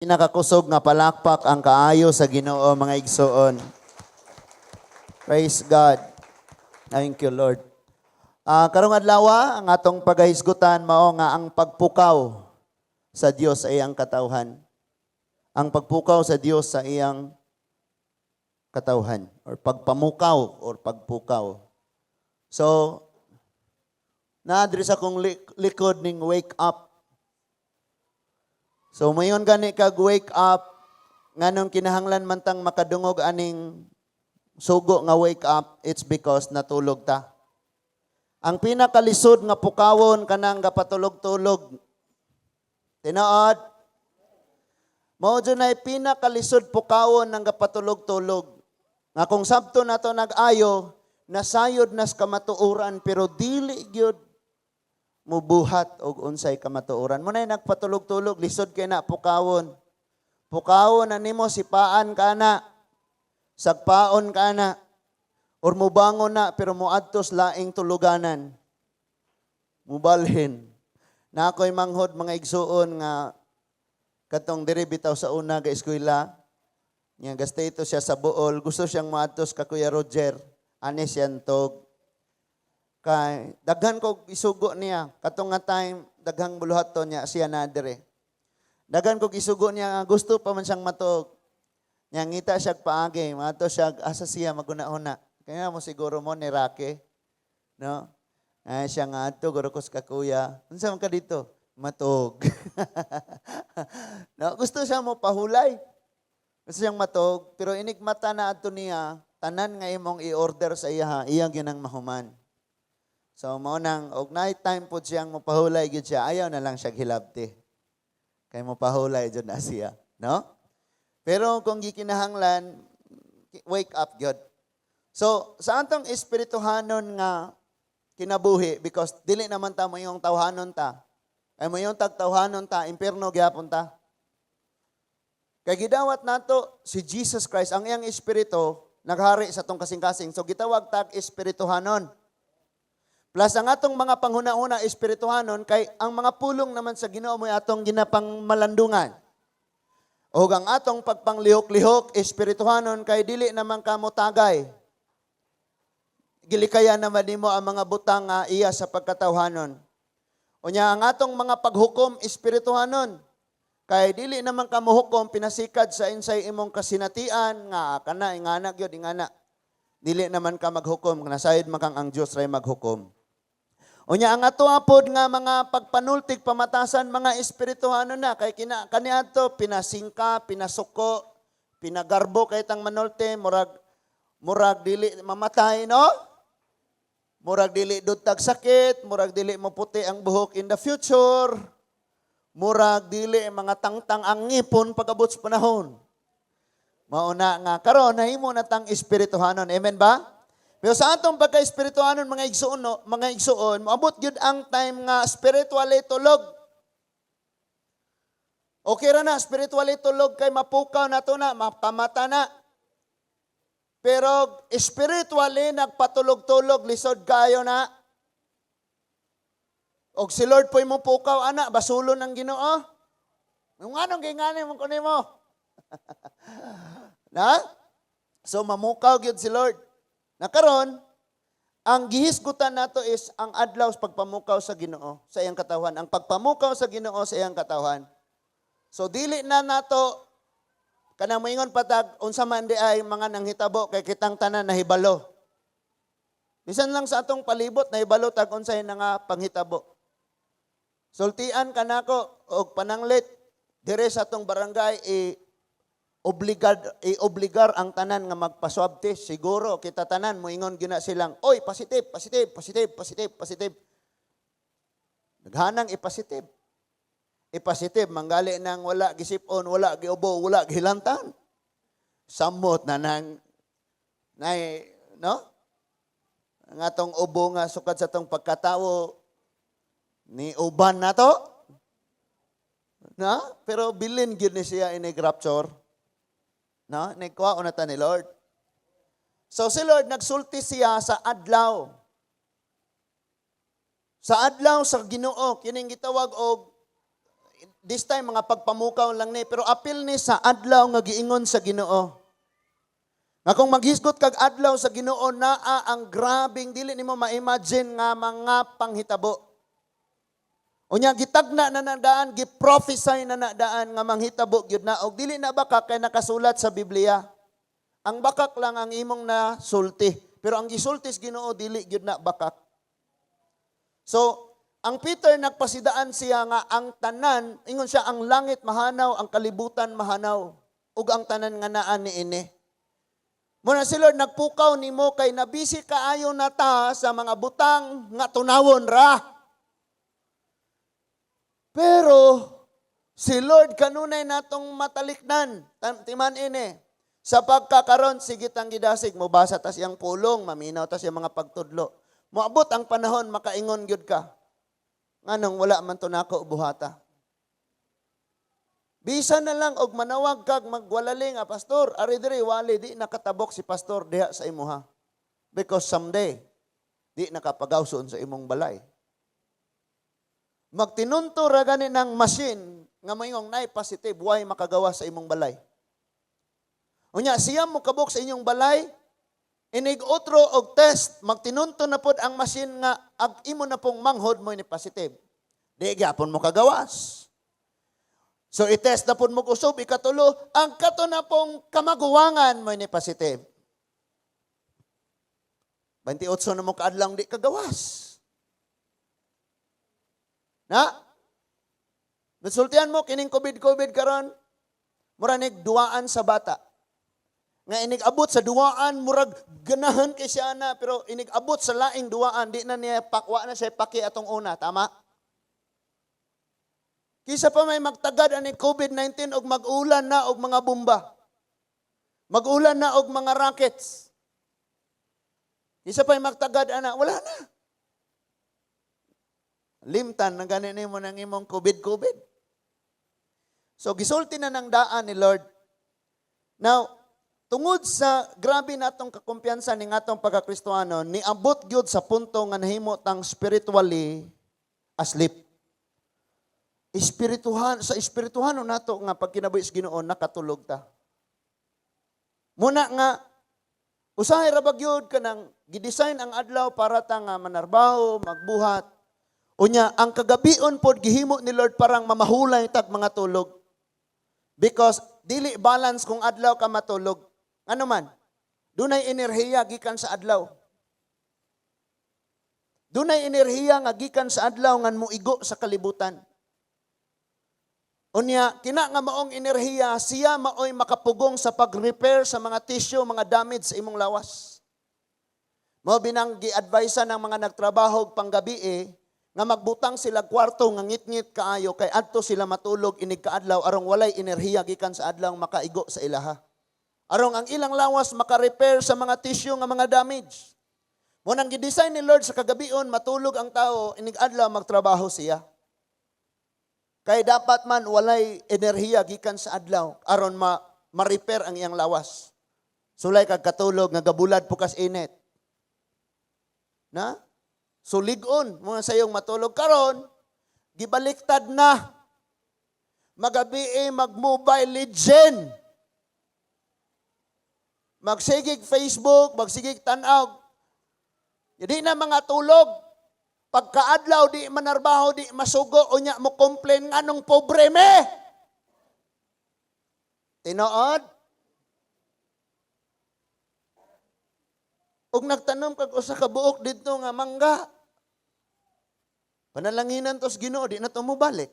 Pinakakusog nga palakpak ang kaayo sa Ginoo mga igsoon. Praise God. Thank you, Lord. Karong adlaw ang atong pagahisgutan mao nga ang pagpukaw sa Dios sa iyang katawhan. Ang pagpukaw sa Dios sa iyang katawhan or pagpamukaw or pagpukaw. So, naadri sa kong likod ning wake up. So mayon gani kag wake up nganong kinahanglan man tang makadungog aning sugo nga wake up, it's because natulog ta. Ang pinakalisod nga pukawon kanang gapatulog-tulog. Tinuod? Mao dunay pinakalisod pukawon ng gapatulog-tulog. Nga kung sabto nato nag-ayo, nasayod nas kamatuoran pero dili gyud mubuhat og unsay kamatuoran. Munay nagpatulog-tulog, lisod kay na pukawon. Pukawon na nimo sipaan kana, sagpaon kana, or mubangon na pero muadtos laing tuluganan. Mubalhin. Na ako'y manghod mga igsuon nga katong diri bitaw sa una ga eskwela. Nya gasto siya sa Bool, gusto siyang muadtos ka Kuya Roger, ani siyang tog. Kay daghan ko isugo niya katong nga time daghang buluhaton niya siya na dire. Daghan ko isugo niya gusto pa man siyang matuog. Nya ngita siya paagi, mato siya asa siya maguna-una. Kaya mo siguro mo ni Rake, no? Ay siya nga ato gurukos ka kuya. Unsa man ka dito? Matog. No, gusto siya mo pahulay. Gusto siyang matog, pero inigmata na ato niya tanan nga imong i-order sa iya, iyang ginang mahuman. So, maunang, og night time po siyang mapahulay gyud siya, ayaw na lang siya hilabti. Kaya mapahulay dyan na siya. No? Pero kung gikinahanglan, wake up gyud. So, sa atong espirituhanon nga kinabuhi, because dili naman ta mo yung tawhanon ta. Ay mo yung tagtawhanon ta, impierno gyapon ta. Kay gidawat nato si Jesus Christ, ang iyang espiritu, naghari sa tong kasing-kasing. So, gitawag tag espirituhanon. Plus ang atong mga panghuna-una espirituhanon kay ang mga pulong naman sa Ginoo mo'y atong ginapang malandungan. O ang atong pagpanglihok-lihok espirituhanon kay dili naman kamo tagay. Gilikaya naman nimo ang mga butang nga iya sa pagkatawhanon. Unya ang atong mga paghukom espirituhanon kay dili naman kamo hukom pinasikad sa insay imong kasinatian nga kana ingana gyud ingana. Dili naman ka maghukom nasayod man kang ang Dios ray maghukom. Unya ang ato apod nga mga pagpanultig pamatasan mga espirituhano na kay kaniadto pinasingka, pinasuko, pinagarbo kay tang manulte murag dili mamatay no? Murag dili dutag sakit, murag dili mo puti ang buhok in the future. Murag dili mga tangtang ang ngipon pagabot sa panahon. Mauna nga karon nahimo na tang espirituhanon. Amen ba? Pero sa atong pagka-espirituhanon mga igsuon, moabot gyud ang time nga spiritually tulog. Okay ra na spiritually tulog kay mapukaw na to na, makamata na. Pero spiritually nagpatulog-tulog, lisod kayo na. Og si Lord po'y mo pukaw, ana, basulon ng Ginoo. Yung anong gingani mo kunin mo? Na? So mamukaw gyud si Lord. Nakaron, ang gihisgutan nato is ang adlaw sa pagpamukaw sa Ginoo sa iyang katawhan. Ang pagpamukaw sa Ginoo sa iyang katawhan. So dili na nato kanang moingon patag unsa man di ay mga nanghitabo kay kitang tanan nahibalo. Bisan lang sa atong palibot nahibalo tag unsay nga panghitabo. Sultian kanako og pananglit dire sa atong barangay obligar ang tanan nga magpa-swab test. Siguro kita tanan moingon gina silang, oy, positive. Naghanang i-positive. I-positive, manggali nang wala gisipon, wala giubo, wala gihilantan. Samot na nang, no? Ang atong ubo nga sukad sa atong pagkatawo, ni uban na to. Na? Pero bilin gyud ni siya ini-rapture. No? Nagkuha na ta ni Lord. So si Lord nagsulti siya sa adlaw. Sa adlaw sa Ginoo kining gitawag og this time mga pagpamukaw lang ni, pero apil ni sa adlaw nga giingon sa Ginoo. Nga kung maghisgot kag adlaw sa Ginoo naa ang grabing dili nimo ma-imagine nga mga panghitabo. Unya gitagna na nadaan, giprophesy na nadaan nga manghitabo gyud na og dili na baka kay nakasulat sa Biblia. Ang bakak lang ang imong nasulti, pero ang gisulti sa Ginoo dili gyud na bakak. So, ang Peter nagpasidaan siya nga ang tanan, ingon siya ang langit mahanaw, ang kalibutan mahanaw, ug ang tanan nga naa niini. Muna si Lord nagpukaw nimo kay nabisi kaayo na ta sa mga butang nga tunawon ra. Pero si Lord kanunay natong mataliknan, timan ini. Sa pagkakaron sige tang gidasig mo basa tas iyang pulong, maminaw tas iyang mga pagtudlo. Moabot ang panahon makaingon gyud ka. Nganong wala man to nako buhata. Bisa na lang og manawag kag magwalali nga pastor, ari diri wali di nakatabok si pastor diha sa imuha. Because someday di nakapagawson sa imong balay. Magtinunto ra gani ng machine nga moingong nay positive way makagawa sa imong balay. Unya siya mo kabok sa inyong balay, inig otro og test, magtinunto na pod ang machine nga ag imo na pong manghod mo ni positive. Di gyapon mo kagawas. So i-test na pod mo kusog ikatulo, ang kato na pong kamaguwangan mo ni positive. 28 na mo kaadlang di kagawas. Na? Nasultihan mo kining COVID karon, mura nig duwaan sa bata. Nga inig-abot sa duwaan, murag ganahan kay siya na, pero inig-abot sa laing duwaan, di na niya pakwa na siya paki atong una. Tama? Kisa pa may magtagad ani COVID-19 og mag-ulan na og mga bomba. Mag-ulan na og mga rockets. Kisa pa may magtagad ana, wala na. Limtan na ganin mo ng imong COVID. So gisulti na ng daan ni Lord. Now, tungod sa grabe natong kakumpiyansa ning atong pagkakristohano, niabot gyud sa punto nga nahimo tang spiritually asleep. Sa espirituhano nato nga pag kinabuhi sa Ginoo nakatulog ta. Muna nga usahay ra ba gyud kanang gidesign ang adlaw para ta nga manarbaho, magbuhat. Unya ang kagabion pod gihimo ni Lord parang mamahulay tag mga tulog. Because dili balance kung adlaw ka matulog. Ano man? Dunay enerhiya gikan sa adlaw. Dunay enerhiya nga gikan sa adlaw ngan muigo sa kalibutan. Unya, kina nga maong enerhiya, siya maoy makapugong sa pag-repair sa mga tissue, mga damage sa imong lawas. Mao binang gi-advise ng mga nagtrabaho panggabi nga magbutang sila kwarto nga ngit-ngit kaayo kay adto sila matulog inig kaadlaw arong walay enerhiya gikan sa adlaw makaigo sa ilaha. Arong ang ilang lawas maka-repair sa mga tissue nga mga damage. Mo nang gi-design ni Lord sa kagabion matulog ang tao inig adlaw magtrabaho siya. Kay dapat man walay enerhiya gikan sa adlaw aron ma-repair ang iyang lawas. Sulay kag katulog nga gabulad pukas init. Na? So ligon mo sa iyong matulog karon gibaliktad na. Magabi mag-Mobile Legend. Magsigig Facebook, magsigig tanaw. Hindi na mga tulog. Pagkaadlaw di manarbaho di masugo unya mo complain nganong pobre me. Tinuod? Og nagtanom kag usa ka buok didto nga mangga. Panalanginan tos Ginoo di na to mo balik.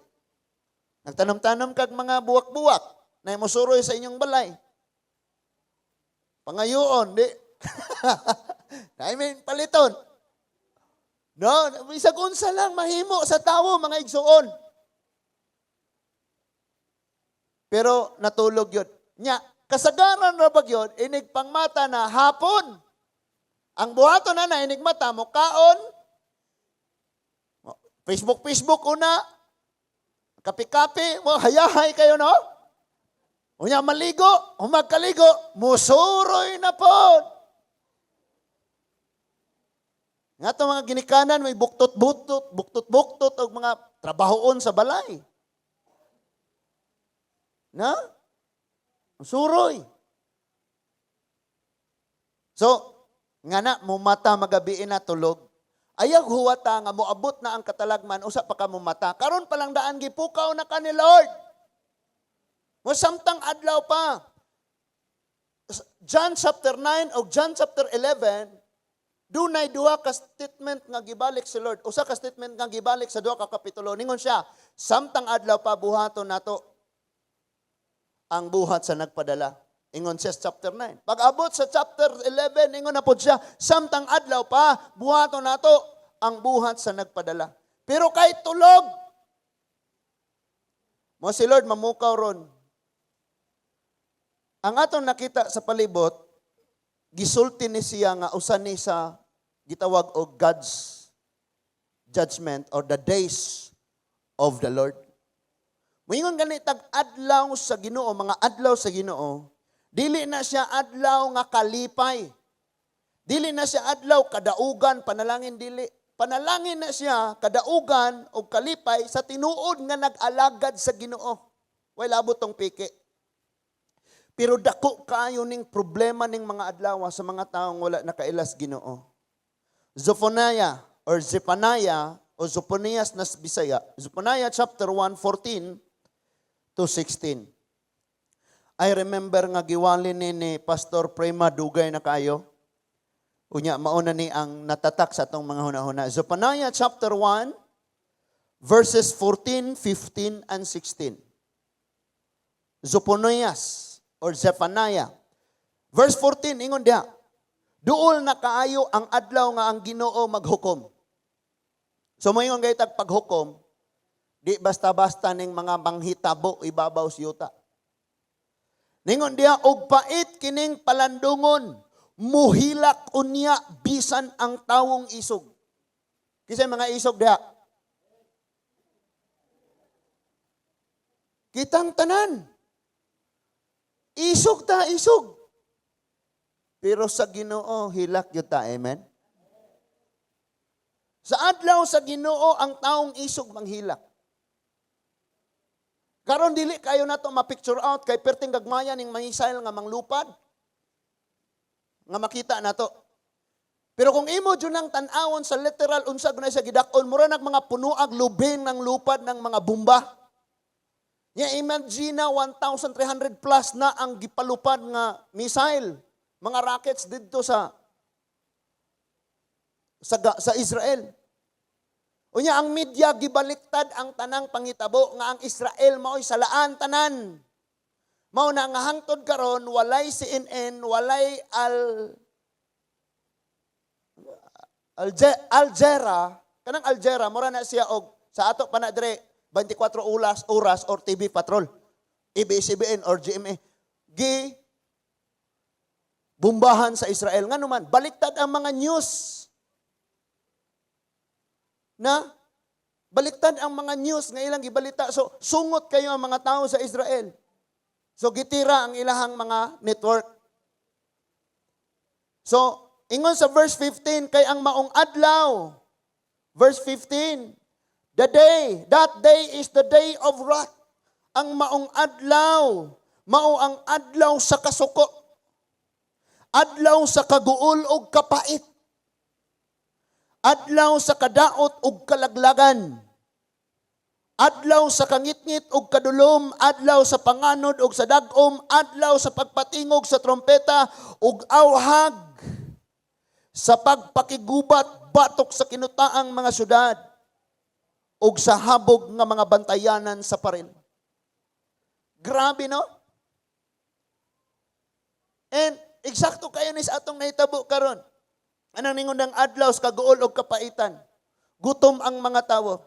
Nagtanom-tanom kag mga buwak-buwak na mosuroy sa inyong balay. Pangayoon di. I mean paliton. No, bisag unsa lang mahimo sa tawo mga igsuon. Pero natulog yun. Nya, kasagaran ra ba yun, inig pangmata na hapon. Ang buhaton na inig mata mo kaon. Facebook una. Kapi-kapi mo hayahay kayo no? Unya maligo, humagkaligo, musuroy na pod. Nga ito mga ginikanan, may buktot-buktot o mga trabahoon sa balay. Na? Suroy. So, nga na, mumata magabiin na tulog. Ayag huwata nga moabot na ang katalagman, usa pa ka mumata. Karon palang daan gipukaw na ka ni Lord. Mo samtang adlaw pa. John chapter 9 o John chapter 11, dunay duha ka statement nga gibalik si Lord. Usa ka statement nga gibalik sa duha ka kapitulo. Ningon siya, samtang adlaw pa buhaton nato ang buhat sa nagpadala. Ingon siya sa chapter 9. Pag-abot sa chapter 11, ingon na po siya, samtang adlaw pa, buhaton nato ang buhat sa nagpadala. Pero kahit tulog, mo si Lord mamukaw ron. Ang atong nakita sa palibot, gisulti ni siya nga usa ni sa gitawag og God's judgment or the days of the Lord. Moingon gani tag adlaw sa Ginoo, mga adlaw sa Ginoo, dili na siya adlaw nga kalipay. Dili na siya adlaw kadaugan, panalangin dili. Panalangin na siya kadaugan o kalipay sa tinuod nga nag-alagad sa Ginoo. Way labot tong piki. Pero dako kaayo ning problema ning mga adlaw sa mga taong wala nakailas Ginoo. Zephaniah or Zephaniah o Zephanias na Bisaya. Zephaniah chapter 1, 14 to 16. I remember nga giwali ni Pastor Prema Dugay na kayo. Unya, mauna ni ang natatak sa itong mga hunahuna. Zephaniah chapter 1, verses 14, 15, and 16. Zephanias or Zephaniah. Verse 14, ingon diha, duol na kaayo ang adlaw nga ang Ginoo maghukom. So moingon gayud tag paghukom, di basta-basta ning mga manghitabo ibabaw sa yuta. Ningon diha, og pait kining palandungon, muhilak unya bisan ang tawong isog. Kisay mga isog diha? Kitang tanan. Isog ta, isog. Pero sa Ginoo, hilak yun ta, amen? Sa adlaw sa Ginoo, ang taong isog manghilak. Karon dili kayo na to ma-picture out kay perting gagmaya ning mangisail nga manglupad. Nga makita na to. Pero kung imo dyan ang tanawon sa literal, unsag na sa gidakon, mura nag mga punuag lubing ng lupad ng mga bumba. Imagine na 1,300 plus na ang gipalupad nga missile, mga rockets dito sa Israel. Unya ang media gibaliktad ang tanang pangitabo nga ang Israel mao'y salaan tanan. Mao na nga hangtod karon walay CNN, walay Al Jazeera, kanang Al Jazeera mura na siya og sa ato pa na dire 24 oras or TV Patrol, ABS-CBN or GMA, bumbahan sa Israel. Nga naman, baliktad ang mga news. Baliktad ang mga news nga ilang gibalita. So, sungot kayo ang mga tao sa Israel. So, gitira ang ilahang mga network. So, ingon sa verse 15, kay ang maong adlaw, verse 15, that day is the day of wrath. Ang maong adlaw, mao ang adlaw sa kasuko. Adlaw sa kaguol og kapait. Adlaw sa kadaot og kalaglagan. Adlaw sa kangitngit og kadulom, adlaw sa panganod og sa dagom, adlaw sa pagpatingog sa trompeta og awhag sa pagpakigubat batok sa kinutaang mga syudad ug sa habog nga mga bantayanan sa paril. Grabe, no? And eksakto kayo ni sa atong nahitabo karon. Anang ningon ng adlaw sa kaguol og kapaitan. Gutom ang mga tawo.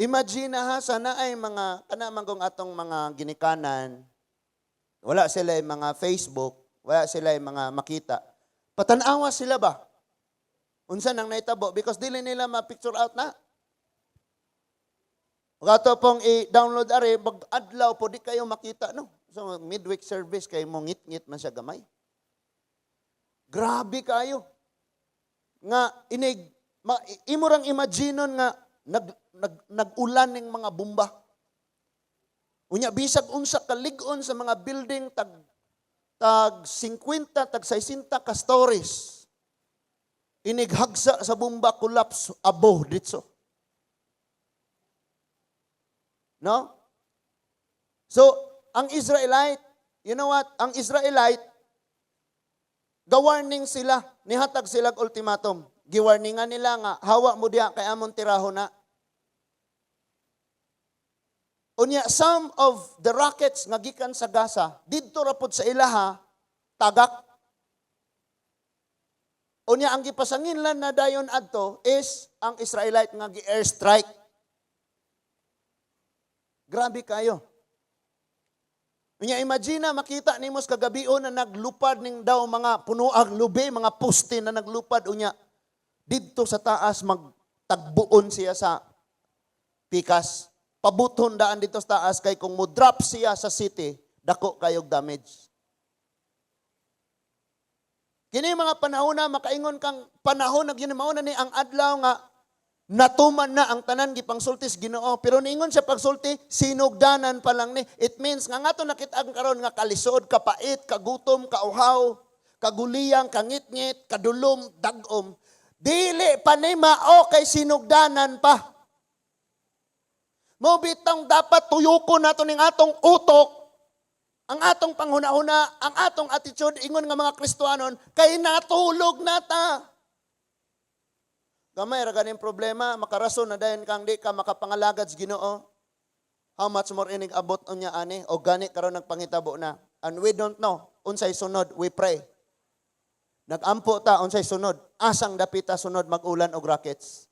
Imagine ha, sana ay mga kanamang kong atong mga ginikanan, wala sila yung mga Facebook, wala sila yung mga makita. Patanawa sila ba? Unsa nang naitabo? Because dili nila ma-picture out na. Kato pong i-download ari, mag-adlaw po, di kayo makita, no? So, midweek service, kayo mo ngit-ngit man siya gamay. Grabe kayo. Nga, imurang imaginon nga, nag-ulan ng mga bomba. Unya bisag unsa kalig-on sa mga building tag 50, tag 60 ka stories. Inighagsa sa bomba, collapse abo ditso. No? So, ang Israelite, you know what? Ang Israelite, gawarning sila, nihatag sila ultimatum. Giwarningan nila nga, hawa mo diha kay amon tiraho na. Unya, some of the rockets nga gikan sa Gaza, didto ra pod sa ilaha, tagak. Unya, ang gipasanginlan na dayon adto is ang Israelite nga gi-airstrike. Grabe kayo. Unya, imagine makita nimos kagabion na naglupad ning daw mga punuag lubi, mga poste na naglupad. Unya, didto sa taas magtagbuon siya sa pikas. Pabuton daan dito sa taas kay kung mo-drop siya sa city, dako kayog damage. Kini mga panahon na makaingon kang panahon na ginamao na ni ang adlaw nga natuman na ang tanan gipangsultis Ginoo, pero niingon siya pagsulti sinugdanan pa lang ni. It means nga ngato nakit-ang karon nga kalisod, kapait, kagutom, kauhaw, kaguliyang, kangit-ngit, kadulom, dagom. Dili pa ni mao kay sinugdanan pa. Mo bitang dapat tuyukon nato ning atong utok, ang atong panghuna-huna, ang atong attitude ingon nga mga Kristiyanon kay natulog nata. Gamay ra ganing problema, makarason na dayon kang di ka makapangalagad sa Ginoo. How much more inig abot unya ani o gani karon nagpangitabo na. And we don't know unsay sunod, we pray. Nagampo ta unsay sunod, asang dapita sunod mag-ulan og rockets.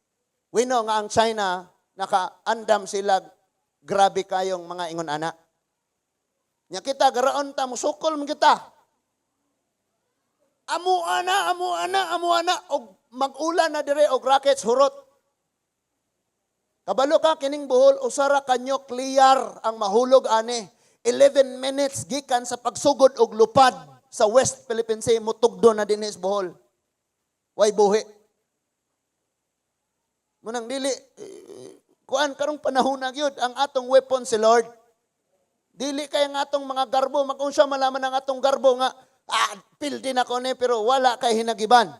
We know nga ang China nakaandam sila, grabe kayong mga ingon ana. Nya kita garaon ta musukol man kita. Amo ana og mag-ulan na dire og rockets hurot. Kabalo ka kining buhol usara ka nuclear ang mahulog ani. 11 minutes gikan sa pagsugod og lupad sa West Philippine Sea mutugdo na dinhi sa Bohol. Way buhi. Munang dili kuan karong panahon na gyud ang atong weapon si Lord. Dili kay ang atong mga garbo magunsya malaman ang atong garbo nga pildi na ko ni pero wala kay hinagiban.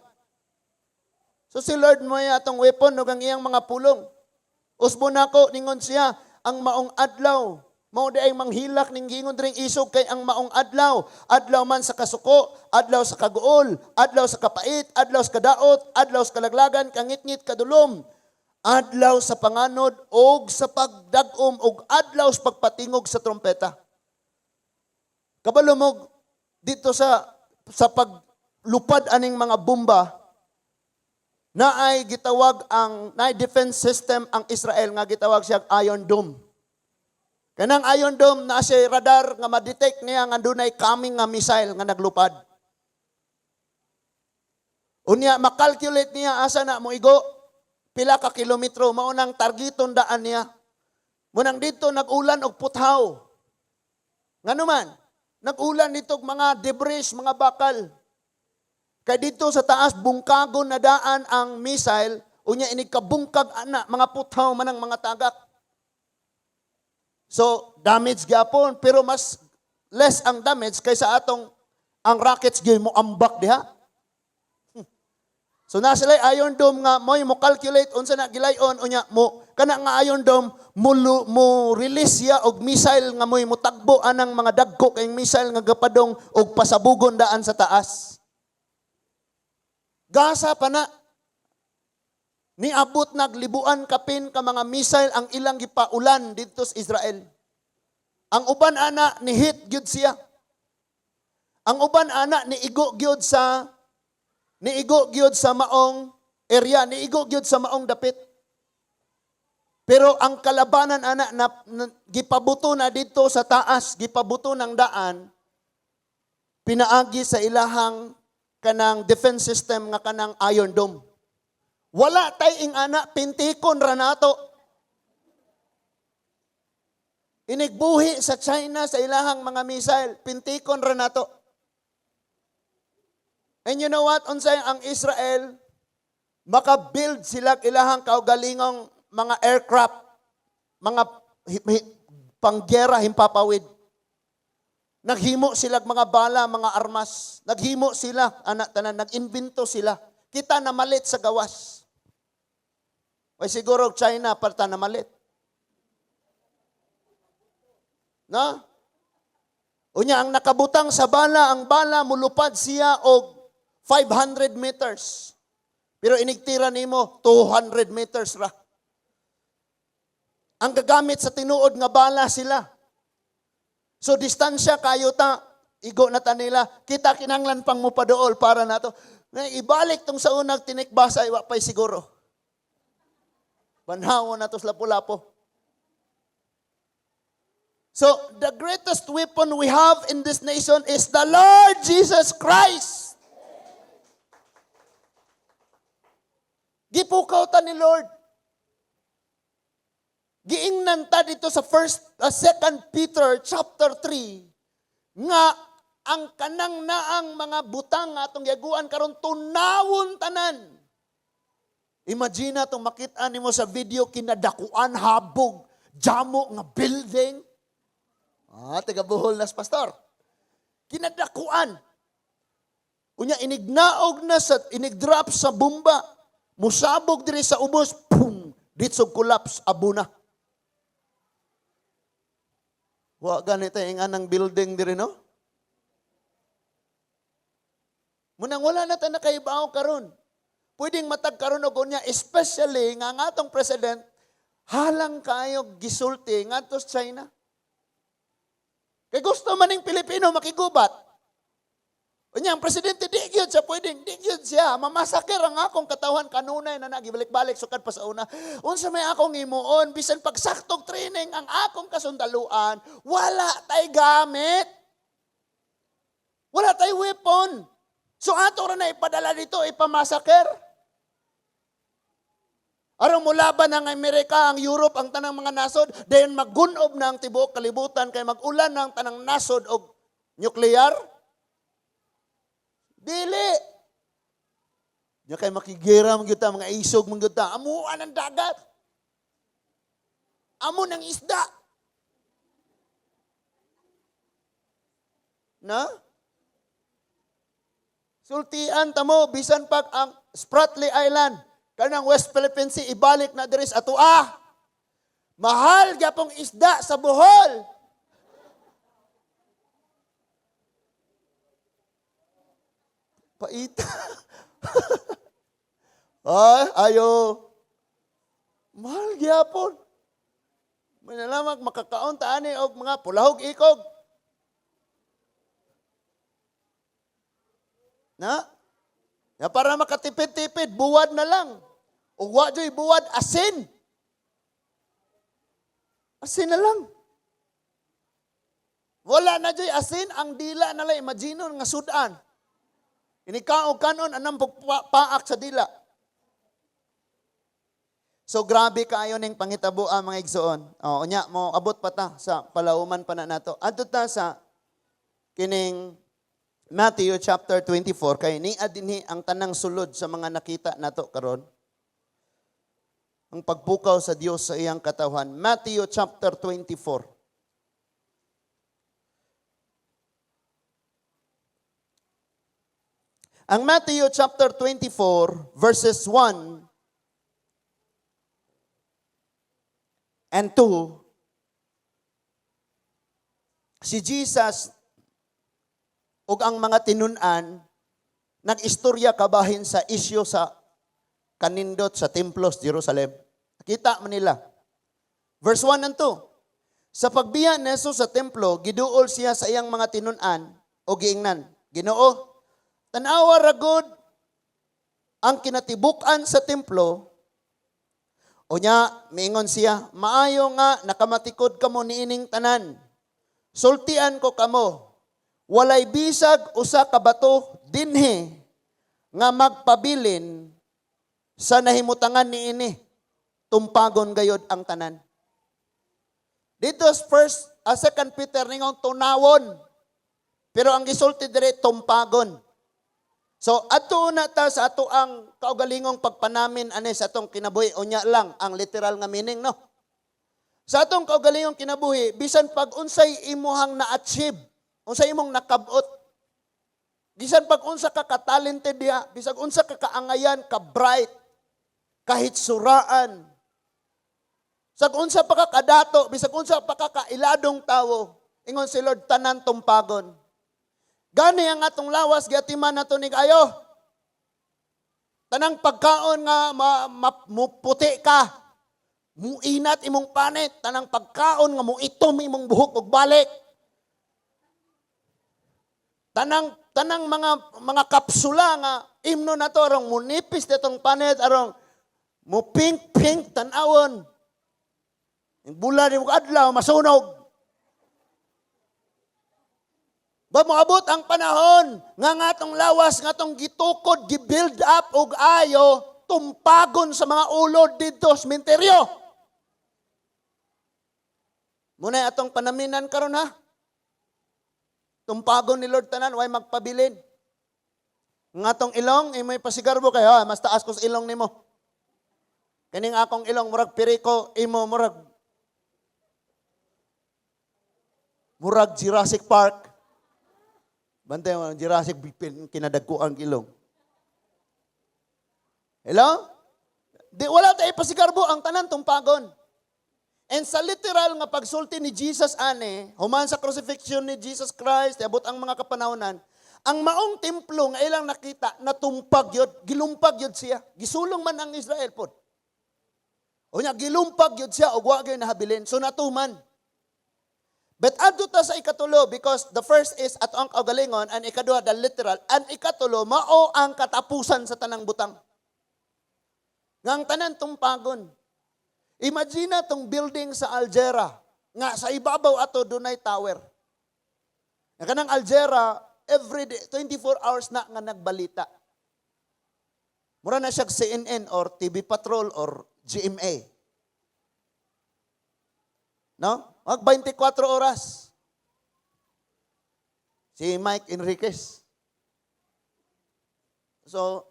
So si Lord mo atong weapon ug ang iyang mga pulong. Usbo nako ningon siya ang maong adlaw mao di ay manghilak ning gingon dring isog kay ang maong adlaw, adlaw man sa kasuko, adlaw sa kaguol, adlaw sa kapait, adlaw sa kadaot, adlaw sa kalaglagan, kangit-ngit kadulom. Adlaw sa panganod og sa pagdagom og adlaw sa pagpatingog sa trompeta. Kabalo mo dito sa paglupad aning mga bomba na ay gitawag na defense system ang Israel nga gitawag siya Iron Dome. Kanang Iron Dome na siya radar nga ma-detect niya nga dunay coming nga missile nga naglupad. Unya makalculate niya asa na mo igo pila ka kilometro, maunang targeton daan niya. Munang dito nag-ulan og puthaw. Ngano man, nag-ulan dito mga debris, mga bakal. Kay dito sa taas, bungkagon na daan ang missile, unya inikabungkag ana, mga puthaw man ang mga tagak. So, damage gyapon, pero mas less ang damage kaysa atong ang rockets gyud mo ambak diha. So na sila Iron Dome nga mo calculate unsa na gilayon unya mo kana nga Iron Dome mo release ya og missile nga mo tagbo anang mga dagko kay missile nga gapadong og pasabugon daan sa taas. Gaza pa na niabot naglibuan kapin ka mga missile ang ilang gipaulan didto sa Israel. Ang uban ana ni hit gyud siya. Ang uban ana ni igo gyud sa maong area, niigo gyud sa maong dapit. Pero ang kalabanan ana na gipabuto na dito sa taas, gipabuto ng daan, pinaagi sa ilahang kanang defense system nga kanang Iron Dome. Wala tay ing ana, pintikon ra nato. Inigbuhi sa China sa ilahang mga missile, pintikon ra nato. And you know what? Unsay ang Israel, makabuild sila ilahang kaugalingong mga aircraft, mga panggera himpapawid. Naghimo sila mga bala, mga armas. Naghimo sila, anak tanan, nag-invento sila. Kita na malit sa gawas. Ay siguro China parta na malit. Na? Unya ang nakabutang sa bala, ang bala mulupad siya og 500 meters. Pero inigtira nimo 200 meters ra. Ang gagamit sa tinuod nga bala sila. So distansya kayo ta, igo na ta nila, kita kinanglan pang mo padool para nato. Ibalik tong sa unang tinikbasa, iwa pa'y siguro. Banhawon na to sa lapu-lapo. So, the greatest weapon we have in this nation is the Lord Jesus Christ. Gipukaw ta ni Lord. Giingnan ta dito sa 2 Peter chapter 3 nga ang kanang naang mga butang atong yaguan karon tunawon tanan. Imagine itong makita nimo sa video kinadakuan habog jamo nga building. Taga Bohol nas pastor. Kinadakuan. Unya inignaog na sa inigdrop sa bomba. Musabog diri sa ubos, pum, ditsog collapse abuna. Wa ganito yung anang building diri no? Munang wala na tayo nakaibaw karon. Pwedeng matagkaroon og unya, especially nga ang atong president, halang kayo gisulti nga to sa China. Kay gusto man ng Pilipino makigubat. Unya, ang presidente, di gyud siya pwedeng, di gyud siya. Mamasakir ang akong katawan kanunay na nagibalik-balik sukad pa sa una. Unsa may akong imuon, bisan pagsaktog training ang akong kasundaluan, wala tay gamit. Wala tay weapon. So ato ra na ipadala dito, ipamasakir. Arang mulaban ang Amerika, ang Europe, ang tanang mga nasod, dayon maggunob na ang tibuok kalibutan, kay magulan ng tanang nasod og nuclear. Dili. Nya kay makigera man gyud ta, mga isog man gyud ta. Amuan ang dagat. Amo ng isda. Na? Sultian tamo bisan pag ang Spratly Island kanang West Philippine Sea ibalik na diri sa atua. Mahal gyapong isda sa Bohol. Paita. Ayo. Mahal gyapon. May nalamak makakaon ta ani og mga pulahog ikog. Na? Ya para makatipid-tipid, buwad na lang. O wa joy buwad, asin. Asin na lang. Wala na joy asin, ang dila na lang, imagine nga sudan. Inikaog kanon, anang paak sa dila. So grabe kayo ning pangitabo ang mga igsoon. Unya mo abot pa ta sa palauman pa na nato. Adto ta sa kining Matthew chapter 24 kay ni adinhi ang tanang sulod sa mga nakita nato karon. Ang pagpukaw sa Dios sa iyang katawhan. Matthew chapter 24. Ang Matthew chapter 24 verses 1 and 2, si Jesus ug ang mga tinun-an nag-istorya kabahin sa isyu sa kanindot sa templos Jerusalem. Kita man nila. Verse 1 and 2. Sa pagbiya ni Jesus sa templo, giduol siya sa iyang mga tinun-an o giingnan. Ginoo, tanawa ragod ang kinatibuk-an sa templo. Unya, miingon siya, maayo nga nakamatikod kamo niining tanan. Sultian ko kamo, walay bisag usa ka bato dinhi nga magpabilin sa nahimutangan niini. Tumpagon gayod ang tanan. Dito sa 2 Peter ningon tunawon. Pero ang gisulti dire tumpagon. So ato na ta sa ato ang kaugalingong pagpanamin ani sa atong kinabuhi unya lang ang literal nga meaning no. Sa atong kaugalingong kinabuhi, bisan pag unsay imuhang na-achieve, unsay imong nakabot, bisan pag unsa ka ka-talented diha, bisan unsa ka kaangayan, ka-bright, kahit suraan, bisag unsa pa ka kadato, bisag unsa pa ka kailadong tawo, ingon si Lord, tanan tumpagon. Gani ang atong lawas, giatiman nato ni kayo. Tanang pagkaon nga muputi ka, muinat imong panit, tanang pagkaon nga muitom imong buhok ug balik. Tanang mga kapsula nga imno na to arong munipis detong panit arong mo pink tanawon. Yung bulan yung adlaw masunog. Ba moabot ang panahon nga ngatong lawas ngatong gitukod gi-build up og ayo tumpagon sa mga ulod didto sa sementeryo. Muna atong panaminan karon ha. Tumpagon ni Lord tanan way magpabilin. Ngatong ilong imoy pasigarbo kayo, ha? Mas taas ko sa ilong nimo. Kaning akong ilong murag piriko, imo murag Jurassic Park. Bantay mo Jurassic kinadagko ang ilong. Hello? Di wala tayo pasigarbo ang tanan tumpagon. And sa literal nga pagsulti ni Jesus ane, human sa crucifixion ni Jesus Christ, abot ang mga kapanahonan, ang maong templo nga ilang nakita, natumpag yun, gilumpag yun siya. Gisulong man ang Israel po. O niya, gilumpag yun siya, o wag yun nahabilin. So natuman. But adto ta sa ikatulo, because the first is at ang kaugalingon, and ikaduha, the literal, and ikatulo, mao ang katapusan sa tanang butang. Ngang tanan tumpagon. Imagine tong building sa Algera, nga sa ibabaw ato dunay tower. Nga kanang Algera, every day, 24 hours na nga nagbalita. Mura na siya CNN or TV Patrol or GMA. No? Mag 24 oras. Si Mike Enriquez. So,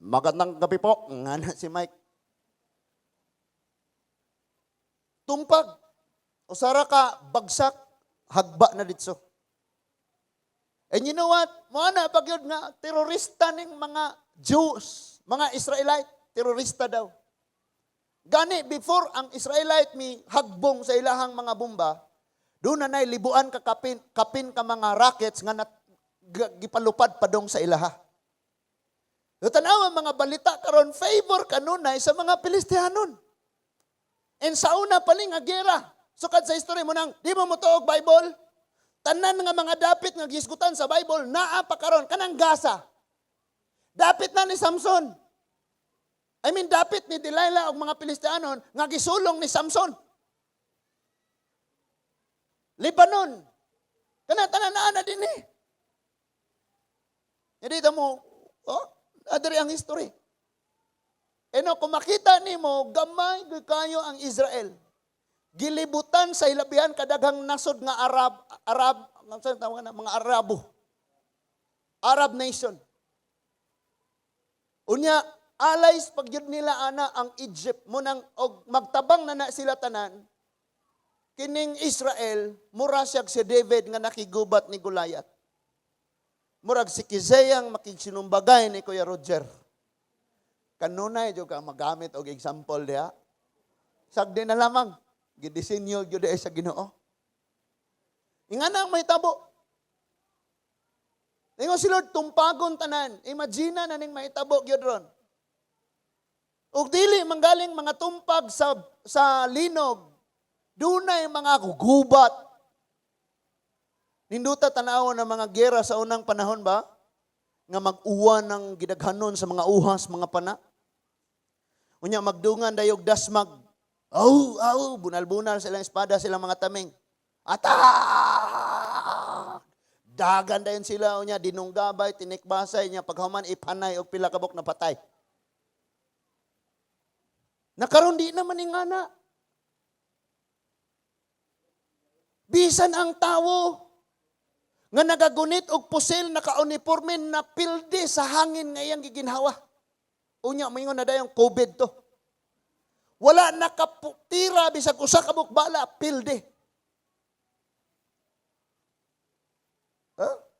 magandang gabi po. Nga na si Mike. Tumpag. Usara ka, bagsak, hagba na ditso. And you know what? Mga pag yun nga, terorista ning mga Jews, mga Israelite, terorista daw. Gani, before ang Israelite mi hagbong sa ilahang mga bomba, doon na libuan ka kapin ka mga rockets nga gipalupad pa dong sa ilaha. Yung tanawa mga balita karon favor kanunay sa mga Pilistianon. And sa una paling nga gera, sukad sa history mo nang, di mo tuog Bible? Tanan nga mga dapit nga gisgutan sa Bible, naa pa karon kanang Gaza. Dapit na ni Samson. I mean, dapit ni Delilah o mga Pilistianon nga gisulong ni Samson. Lebanon. Tanan na din eh. Hindi mo, adari ang history. Kung makita nimo gamay kayo ang Israel. Gilibutan sa ilabihan kadaghang nasod nga mga Arab nation. Unya alays pagyud nila ana ang Egypt mo nang og magtabang na sila tanan kining Israel mura siya si David nga nakigubat ni Goliath. Murag si Kizeyang makigsinumbagay ni Kuya Roger. Kanunay jud ka magamit og example diha. Sagdi na lamang gidisenyo jud sa Ginoo. Ingana may tabo. Ingon si Lord tumpagon tanan. Imagine na ning mahitabo gyud ron. Ug dili manggaling mga tumpag sa linog. Dunay mga gugubat. Ninduta tanaw ng mga gera sa unang panahon ba? Nga mag-uwan ng gidaghanon sa mga uhas, mga pana. Unya magdungan dayog dasmag. Bunal-bunal silang espada, silang mga taming. Atak! Dagan dayon sila unya dinunggabay, tinikbasay niya paghuman ipanay og pila kabok na patay. Nakaron di naman ingana. Bisan ang tawo nga nagagunit og pusil naka-uniforme na pilde sa hangin nga iyang giginhawa. Unya moingon na dayong COVID to. Wala nakaputira bisag usa ka bukbala, pilde.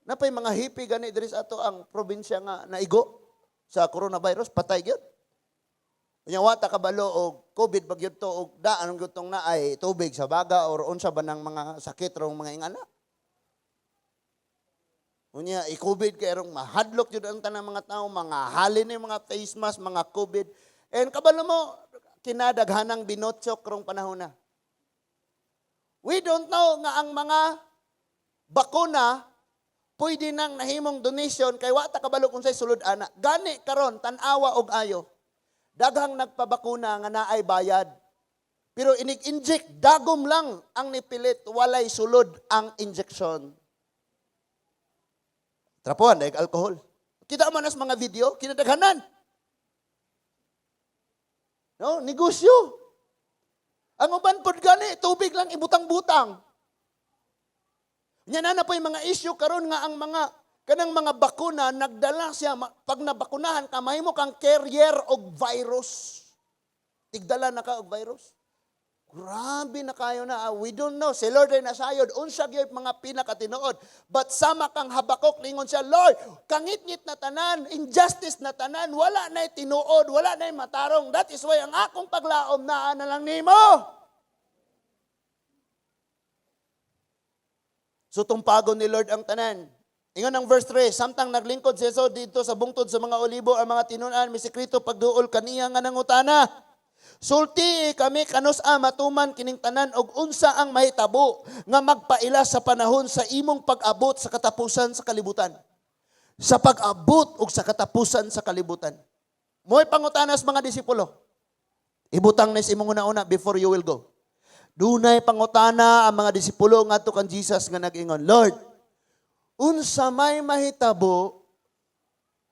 Napay mga hippie gani diri sa ato ang probinsya nga naigo sa coronavirus, patay gyud. Unya wa ta kabalo og COVID bagyod to og daan gyud tong naay tubig sa baga or unsa ba nang mga sakit rong mga ingana. Unya i-COVID kay rong mahadlok jud ang tanang mga tawo, mga halin ni mga face mask, mga COVID. And kabalo mo kinadaghanang binotsok rong panahon na. We don't know nga ang mga bakuna pwede nang nahimong donation kay wa ta kabalo kung say sulod ana. Gani karon tan-awa og ayo. Daghang nagpabakuna nga naay bayad. Pero inig-inject dagom lang ang nipilit, walay sulod ang injection. Trapuan dahil alcohol. Kita man as mga video, kinadaghanan. No, negosyo. Ang uban pod gani, tubig lang ibutang-butang. Nya na po yung mga issue karon nga ang mga kanang mga bakuna nagdala siya pag nabakunahan ka mahimo kang carrier og virus. Tigdala na ka og virus. Grabe na kayo na. We don't know. Si Lord ay nasayod. Unsa gyud mga pinakatinuod. But sama kang Habakuk ningon siya, Lord, kangit-ngit na tanan, injustice na tanan, wala na'y tinuod, wala na'y matarong. That is why ang akong paglaom na lang nimo. So tumpagon ni Lord ang tanan. Ingon ang verse 3, samtang naglingkod si Jesus dito sa bungtod sa mga olibo, ang mga tinunan, misikreto pagduol kaniya nga nangutana. Sulti kami kanus matuman kining tanan og unsa ang mahitabo nga magpaila sa panahon sa imong pag-abot sa katapusan sa kalibutan. Sa pag-abot og sa katapusan sa kalibutan. Mo'y pangutanas mga disipulo. Ibutang na sa imong una-una before you will go. Dunay pangutana ang mga disipulo ngadto kan Jesus nga nag-ingon, Lord, unsa may mahitabo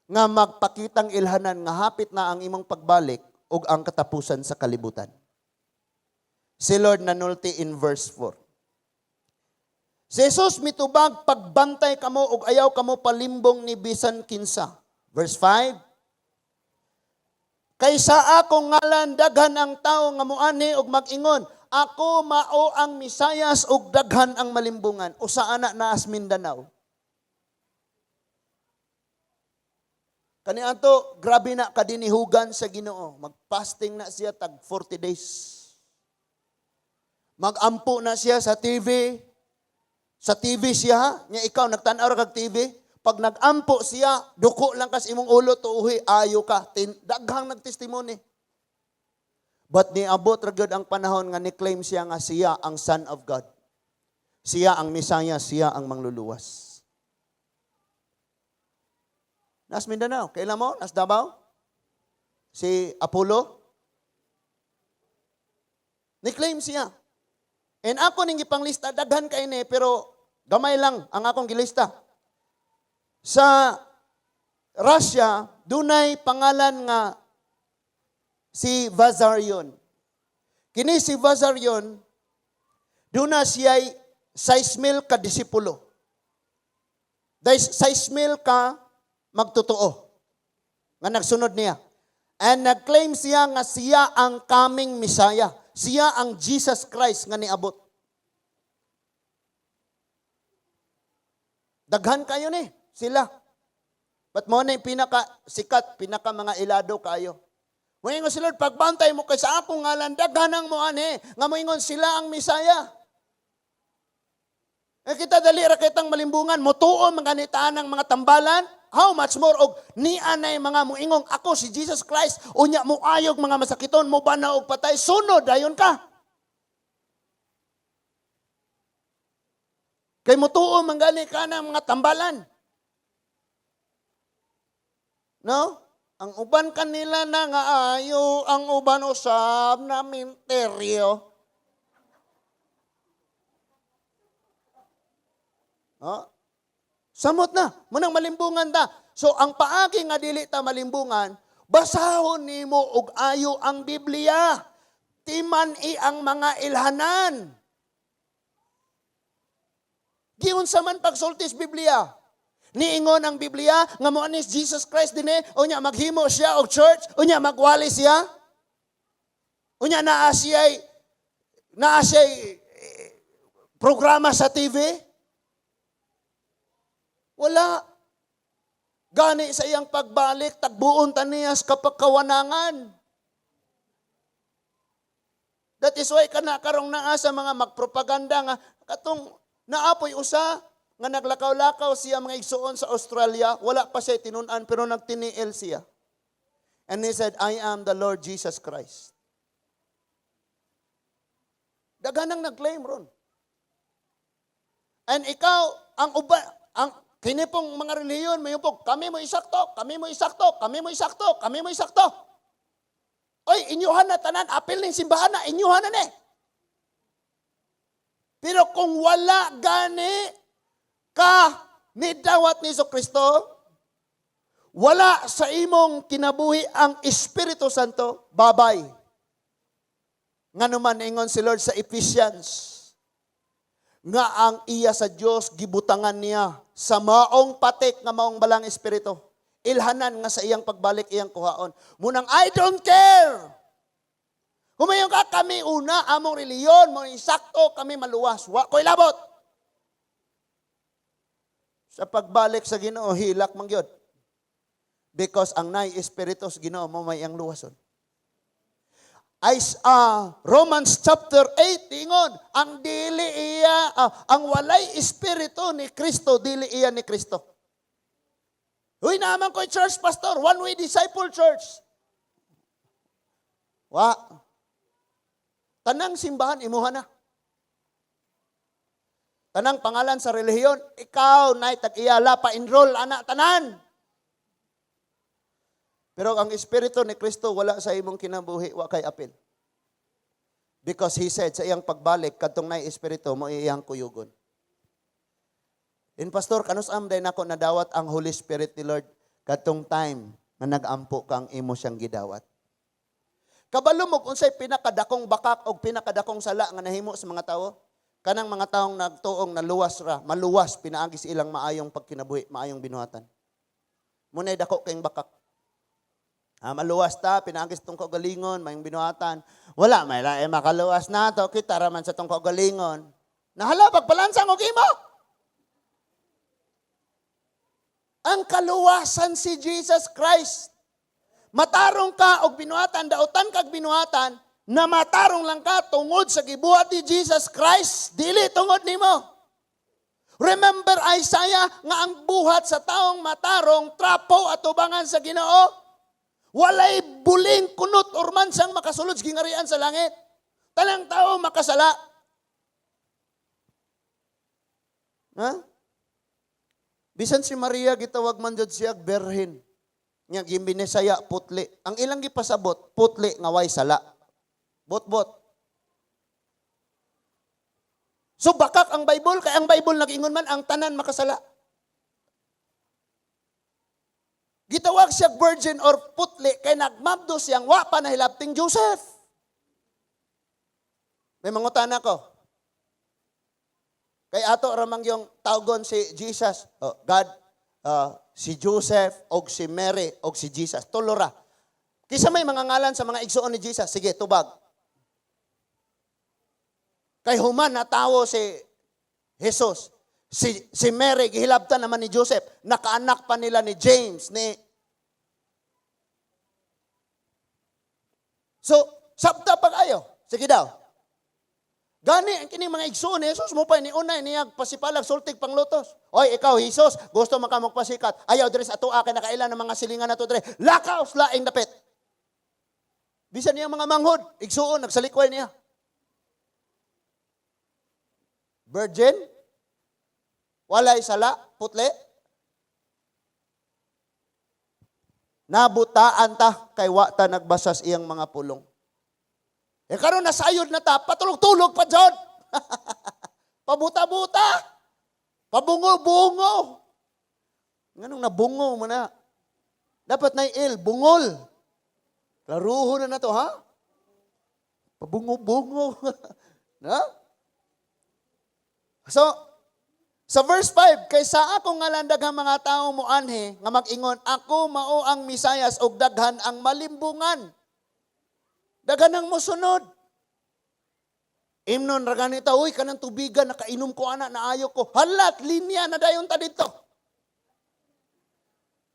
nga magpakitang ilhanan nga hapit na ang imong pagbalik ug ang katapusan sa kalibutan. Si Lord nanulti in verse 4. Si Jesus mitubag pagbantay kamo ug ayaw kamo palimbong ni bisan kinsa. Verse 5. Kaysa akong ngalan daghan ang tawo nga moani ug mag-ingon, ako mao ang Misayas ug daghan ang malimbungan. Usa ana naas Mindanao. Kani ato, grabe na kadinihugan sa Ginoo. Mag-fasting na siya tag 40 days. Mag-ampo na siya sa TV. Sa TV siya, nya ikaw nagtan-aw ra kag TV. Pag nag-ampo siya, duko lang kas imong ulo tuuhi, ayo ka. Daghang nagtestimony. But niabot ra gyud ang panahon nga ni-claim siya nga siya ang Son of God. Siya ang Misaya, siya ang mangluluwas. Nas Mindanao. Kailan mo? Nas Davao? Si Apollo? Ni-claim siya. And ako ning ipanglista, daghan kay ni, pero gamay lang ang akong gilista. Sa Russia, dunay pangalan nga si Vazarion. Kini si Vazarion, duna siya'y 6,000 ka disipulo. 6,000 ka magtotoo nga nagsunod niya. And nag-claim siya nga siya ang coming Messiah. Siya ang Jesus Christ nga niabot. Daghan kayo ni sila. But mo na yung pinaka-sikat, pinaka-mga ilado kayo. Moingon si Lord, pagbantay mo kay sa akong ngalan, daghan ang mo ani, nga moingon sila ang Messiah. Kita dali ra kitang malimbungan, mutuo manganitaan ng mga tambalan. How much more og ni anay mga muingong ako si Jesus Christ unya mo ayog mga masakiton mo bana og patay sunod dayon ka. Kay mutuo manggali ka ng mga tambalan. No? Ang uban kanila na nga ayo, ang uban usab na minteryo. Oh? Samot na, munang malimbungan ta. So ang paagi nga dili ta malimbungan, basahon nimo og ayo ang Biblia. Timan ang mga ilhanan. Giunsa man pagsultis Biblia. Niingon ang Biblia nga mo ni Jesus Christ dinhi unya maghimo siya og church, unya magwali siya. Unya naa siya'y programa sa TV? Wala. Gani sa iyang pagbalik, tagbuon taniyas kapag kawanangan. That is why karong naa sa mga magpropaganda nga, katong naapoy usa, nga naglakaw-lakaw siya mga igsuon sa Australia, wala pa siya tinunan, pero nagtiniil siya. And he said, I am the Lord Jesus Christ. Daganang nag-claim ron. And ikaw, ang kinipong mga reliyon, may upog, kami mo isakto, kami mo isakto, kami mo isakto, kami mo isakto. Oy, inyuhan na tanan, apil ng simbahan na, inyuhan na ne. Pero kung wala gani ka ni dawat ni Kristo, wala sa imong kinabuhi ang Espiritu Santo, babay. Nga naman ingon si Lord sa Ephesians, nga ang iya sa Dios gibutangan niya sa maong patik nga maong balang espiritu. Ilhanan nga sa iyang pagbalik iyang kuhaon. Munang I don't care. Kumayon ka kami una among reliyon, mo isakto kami maluwas. Wa ko'y labot. Sa pagbalik sa Ginoo hilak man gyud. Because ang nay espiritu sa Ginoo mo may ang luwason. Romans chapter 8 ingon, ang dili iya ang walay espiritu ni Kristo, dili iya ni Kristo. Huy naman ko church pastor, one way disciple church. Wa. Tanang simbahan imuha na. Tanang pangalan sa relihiyon, ikaw nay tag-iyala pa enroll ana tanan. Pero ang Espiritu ni Kristo wala sa imong kinabuhi, wa kay apil. Because He said, sa iyang pagbalik, kadtong na Espiritu mo iyang kuyugon. In Pastor, kanus-am day nako nadawat ang Holy Spirit ni Lord kadtong time na nag-ampo kang imo siyang gidawat. Kabalo mo kung sa'y pinakadakong bakak o pinakadakong sala nga nahimo sa mga tao, kanang mga taong nagtuong naluwas ra, maluwas, pinaagis ilang maayong pagkinabuhi, maayong binuhatan. Muna'y dako kayong bakak. Maluwas ta, pinagis tong kaugalingon, may binuhatan. Wala, may lae makaluwas na to, kita raman sa tong kaugalingon. Nahala, pagpalansang og imo. Ang kaluwasan si Jesus Christ. Matarong ka og binuhatan, dautan kag binuhatan, na matarong lang ka tungod sa gibuhat ni Jesus Christ, dili tungod nimo. Remember Isaiah nga ang buhat sa taong matarong trapo at ubangan sa Ginoo. Walay buling kunot orman sang makasulod gingarian sa langit. Tanang tao makasala. Ha? Bisan si Maria gitawag man jud siya berhen. Nya gimbinesaya putli. Ang ilang gipasabot putli nga way sala. Bot-bot. So bakak ang Bible kay ang Bible nag-ingon man ang tanan makasala. Gitawag siya virgin or putli kay nagmabdo siyang wa pa nahilabting Joseph. May mangutana ko. Kay ato ramang yung tawgon si Jesus, God, si Joseph, og si Mary, og si Jesus. Tulora. Kisa may mga ngalan sa mga igsuon ni Jesus. Sige, tubag. Kay human na tawo si Jesus. Si Mary, gihilabtan naman ni Joseph. Nakaanak pa nila ni James, So, sabta pag ayo. Sige daw. Gani, ang kining mga igsoon ni Jesus mo pa ni unay niyag pasipalag sultig panglutos. Oy, ikaw Jesus, gusto man ka magpasikat. Ayaw diri sa atua kay nakailan ng mga silingan nato diri. Lakaw laing dapit. Bisan niya mga manghod, igsoon nagsalikway niya. Virgin, walay sala, putli. Nabutaan ta kay wa ta nagbasas iyang mga pulong. Karon nasayod na ta, patulog-tulog pa dyan. Pabuta-buta. Pabungo-bungo. Nganong nabungo mo na? Dapat na bungol. Klaruho na to, ha? Pabungo-bungo. Na? So, sa verse 5, kaysa ako nga landaghang mga tao mo anhe, nga mag-ingon, ako mao ang Misayas og daghan ang malimbungan. Daganang mo sunod. Imnon ra ganita, uy, kanang tubigan, nakainom ko ana, naayo ko. Halat, linya na dayon ta dito.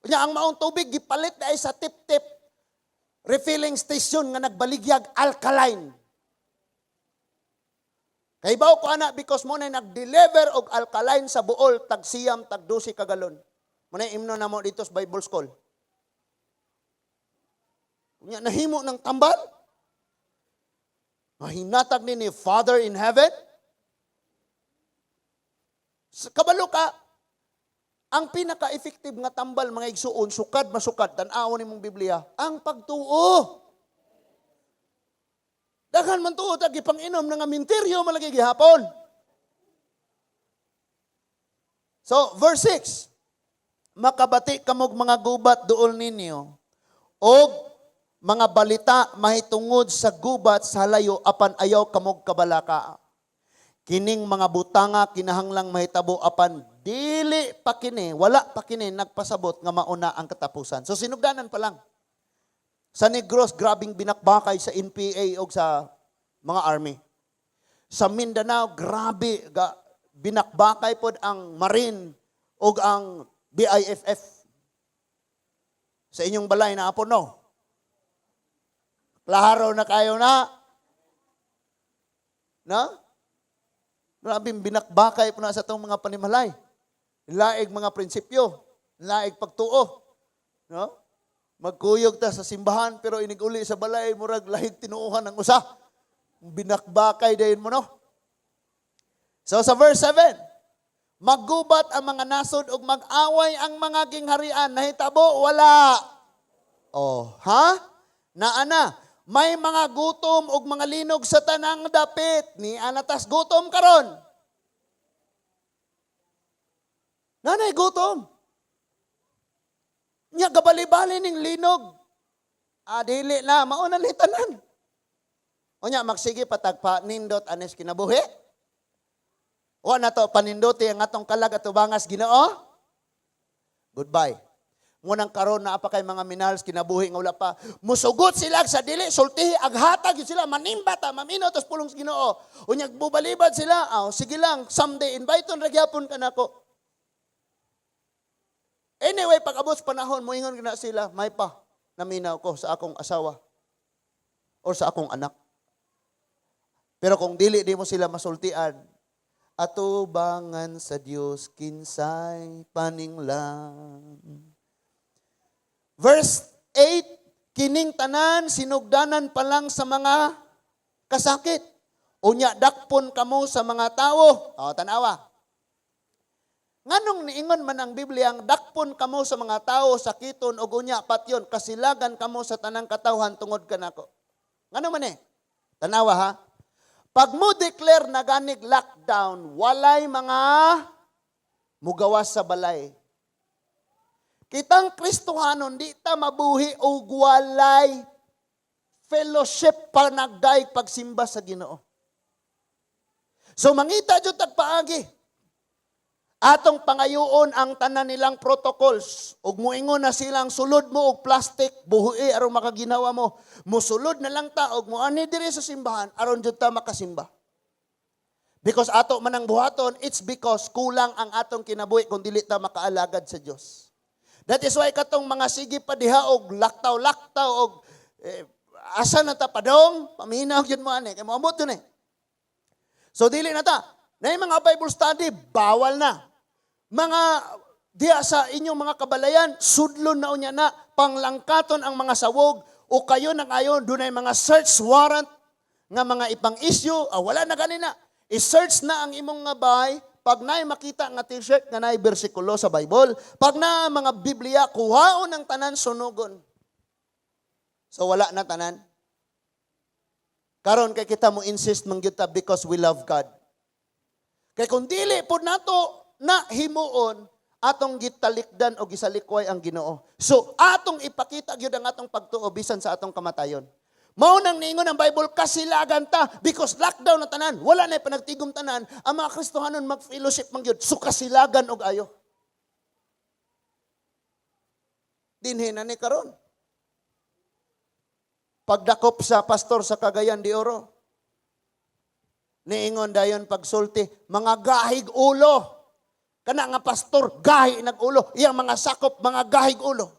Kanya ang maong tubig, gipalit na sa tip-tip refilling station nga nagbaligyag alkaline. Kay bawo ko ana, because mo na nag-deliver og alkaline sa buol, tag siyam, tag 12 kagalon. Muna imnon na mo dito sa Bible School. Kanya nahimo ng tambal. Mahinatag ni Father in heaven. Kabalo ka, ang pinaka-effective nga tambal, mga igsuon, sukad, masukad, tan-awon ni mong Biblia, ang pagtuo. Daghan man tuo, tag ipang-inom nga minteryo, malagi gihapon. So, verse 6, makabati kamog mga gubat dool ninyo, og mga balita mahitungod sa gubat sa layo apan ayaw kamog kabalaka. Kining mga butanga kinahanglang mahitabo apan dili pa kini, wala pa kini nagpasabot nga mauna ang katapusan. So sinugdanan pa lang. Sa Negros, grabing binakbakay sa NPA o sa mga army. Sa Mindanao, grabe binakbakay pod ang Marine o ang BIFF. Sa inyong balay na apon, no? Klaro na kayo na. No? Grabing binakbakay po na sa itong mga panimalay. Laig mga prinsipyo. Laig pagtuo. No? Magkuyog ta sa simbahan pero iniguli sa balay murag lahig tinuuhan ng usa. Binakbakay dayon mo, no? So sa verse 7, maggubat ang mga nasod ug mag-away ang mga gingharian. Nahitabo? Wala. Oh, ha? Naana, may mga gutom ug mga linog sa tanang dapit. Ni anatas gutom karon. Nanay gutom. Nya gabali-bali ning linog. Dili na mauna ni tanan. Unya magsige patagpa nindot anes kinabuhi. Wa na to panindoti ang atong kalag at tubangas Ginoo. Goodbye. Ngunang karon na apa kay mga minals kinabuhi nga wala pa. Musugot sila sa dili, sultihi, aghatag yun sila, manimba ta, mamino, tas pulong sa Ginoo. Unyag bubalibad sila, sige lang, someday, invite on ragyapon ka na ko. Anyway, pag abot panahon, moingon na sila, may pa, naminaw ko sa akong asawa o sa akong anak. Pero kung dili, di mo sila masultian, atubangan sa Dios kinsay paninglang. Verse 8, kining tanan sinugdanan pa lang sa mga kasakit. Unya dakpon kamo sa mga tao. Tanawa. Nganong niingon man ang Biblia ang dakpon kamo sa mga tao sakiton ug unya patyon kasilagan kamo sa tanang katawhan tungod kanako. Ngano man Tanawa ha. Pag mo declare na ganig lockdown, walay mga mugawas sa balay. Kitang Kristohanon, di ta mabuhi o walay fellowship pa nagdaig pagsimba sa Ginoo. So mangita jud tagpaagi. Atong pangayoon ang tanan nilang protocols. Ug muingon na silang sulod mo og plastic, buhi aron makaginawa mo. Musulod na lang ta og muani diri sa simbahan aron jud ta makasimba. Because ato man ang buhaton, it's because kulang ang atong kinabuhi kung dili ta makaalagad sa Dios. That is why katong mga sige pa diha og laktaw-laktaw og asa na ta padong, paminaw gyud mo ani kay moabot yun So dili na ta. Na mga Bible study bawal na. Mga diha sa inyong mga kabalayan, sudlon na unya na panglangkaton ang mga sawog o kayo nang ayon dunay mga search warrant nga mga ipang issue, wala na ganina. I-search na ang imong nga bahay. Pag naay makita nga t-shirt nga naay bersikulo sa Bible, pag na mga Biblia, kuhaon ang tanan sunugon. So wala na tanan. Karon kay kita mo insist mangyuta because we love God. Kay kung dili po nato na himuon, atong gitalikdan o gisalikway ang Ginoo. So atong ipakita gyud ang atong pagtuo bisan sa atong kamatayon. Mao nang niingon ang Bible, kasilagan ta because lockdown na tanan. Wala na panagtigom tanan. Ang mga Kristohanon mag-fellowship man gyud. So kasilagan og ayo. Dinhi na ni karon. pagdakop sa pastor sa Cagayan de Oro. Niingon dayon pagsulti, mga gahig ulo. Kana nga pastor, gahi nag-ulo. Iyang mga sakop, mga gahig ulo.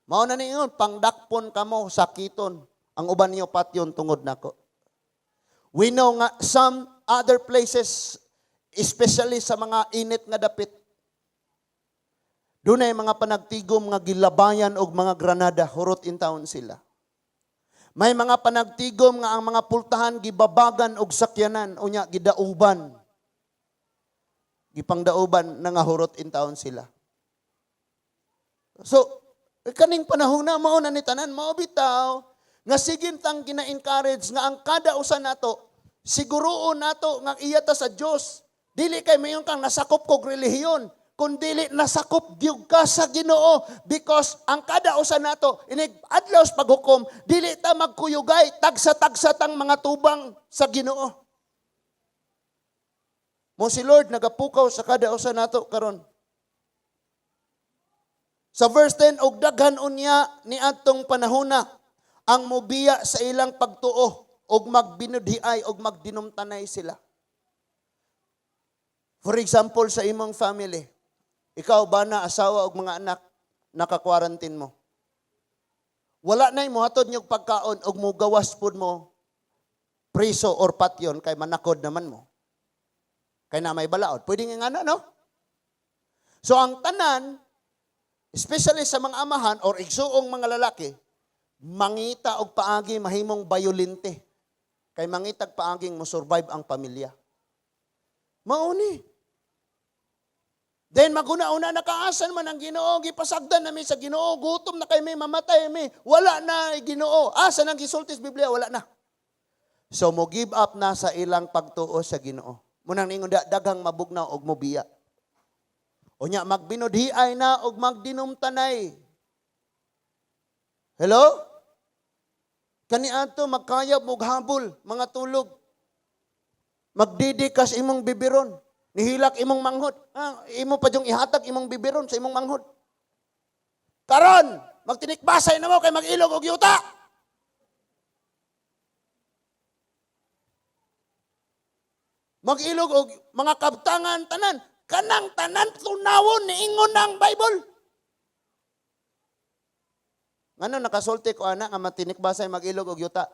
Mao na niingon, pangdakpon kamo, sakiton. Ang uban niyo patyon tungod nako. We know nga some other places, especially sa mga init nga dapit, doon ay mga panagtigom nga gilabayan og mga granada, hurot in town sila. May mga panagtigom nga ang mga pultahan gibabagan og sakyanan, unya gidauban. Gipangdauban na nga hurot in town sila. So, kaning panahon na mao na ni tanan mao bitaw nga sigintang gina-encourage nga ang kada usa nato siguroon nato nga iyata sa Dios. Dili kay mayon kang nasakop kog relihiyon, kundi nasakop gyud ka sa Ginoo, because ang kada usa nato inig adlaw sa paghukom dili ta magkuyugay tagsa-tagsa tang mga tubang sa Ginoo. Mo si Lord nagapukaw sa kada usa nato karon. Sa verse 10, og daghan unya ni atong panahona ang mobiya sa ilang pagtuo og magbinudhiay og magdinumtanay sila. For example, sa imong family, ikaw ba na asawa og mga anak, naka-quarantine mo. Wala na'y mohatod niyog pagkaon og mugawas pud mo priso or patyon kay manakod naman mo. Kay na may balaod. Pwede nga na, no? So ang tanan, especially sa mga amahan or igsuong mga lalaki, mangita og paagi mahimong bayolente. Kay mangitag paaging mo survive ang pamilya. Mauni. Then maguna-una nakaasan man ang Ginoo, gipasagdan nami sa Ginoo, gutom na kay may mamatay mi. Wala na Ginoo. Asa nang gisulti sa Biblia, wala na. So mo give up na sa ilang pagtuo sa Ginoo. Munang ningon daghang mabugnaw og mobiya. Unya magbinudhiay na og magdinumtanay. Hello? Kaniadto magkayab og habol, mga tulog. Magdidikas imong bibiron. Nihilak imong manghod. Imo pa yung ihatag imong bibiron sa imong manghod. Karon, magtinikbasay na mo kay mag-ilog og yuta. Mag-ilog og mga kabtangan tanan. Kanang tanan tunawon ni ingon ng Bible. Ngano nakasulti ko ana nga matinikbasay mag-ilog og yuta?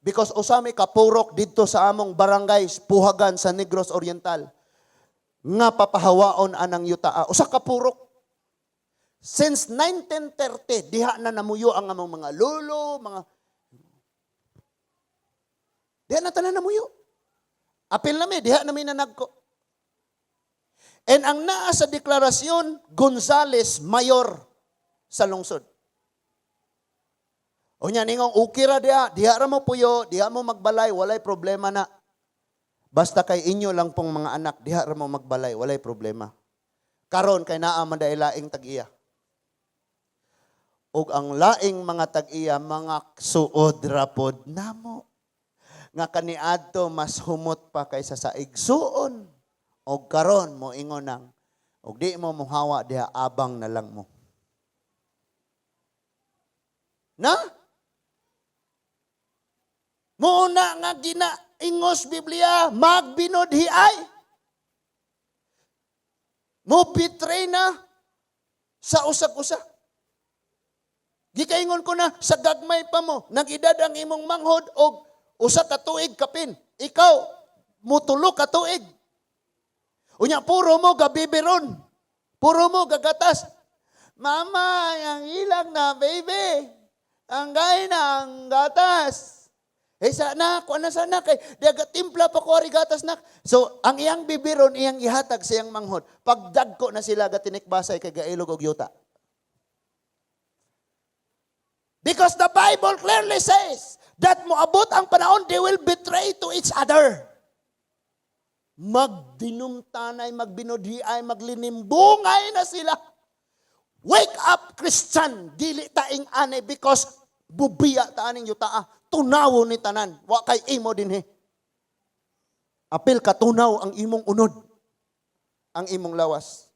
Because usami kapurok dito sa among barangay Puhagan sa Negros Oriental nga papahawaon anang yuta. Usa ka purok. Since 1930 diha na namuyo ang among mga lolo, mga diha na tanan namuyo. Apil na mi diha na mi nanagko. And ang naa sa deklarasyon, Gonzales mayor sa lungsod. O niya ningong ukira diha ra mo puyo, diha mo magbalay, walay problema na. Basta kay inyo lang pong mga anak, diha ra mo magbalay, walay problema. Karon kay naa man dai laing tag-iya. Ug ang laing mga tag-iya, mga suod ra pod namo. Nga kaniadto mas humot pa kaysa sa igsuon. Og karon mo ingon nang og di mo muhawa diha abang na lang mo. Na? Muna nga ginaingos Biblia, magbinudhiay. Mo betray na sa usag-usa. Gikaingon ko na, sa gagmay pa mo, nag-edad ang imong manghod og usa ka tuig kapin. Ikaw, mutulo ka tuig. Unya, puro mo gabibiron. Puro mo gagatas. Mama, ang ilang na, baby. Ang gay na, ang gatas. Sana, kuha na sana kay diaga timpla pa ko gatas na. So, ang iyang bibiron, iyang ihatag sa iyang manghod. Pagdagko na sila gatinikbasay kay gailog og yuta. Because the Bible clearly says that moabot ang panahon, they will betray to each other. Magdinumtanay, magbinudhiay, maglinimbungay na sila. Wake up, Christian, dili taing ane because bubiya ta aning yutaa. Tunawo ni tanan, wa kay imo dinhi. Apil ka tunaw ang imong unod, ang imong lawas.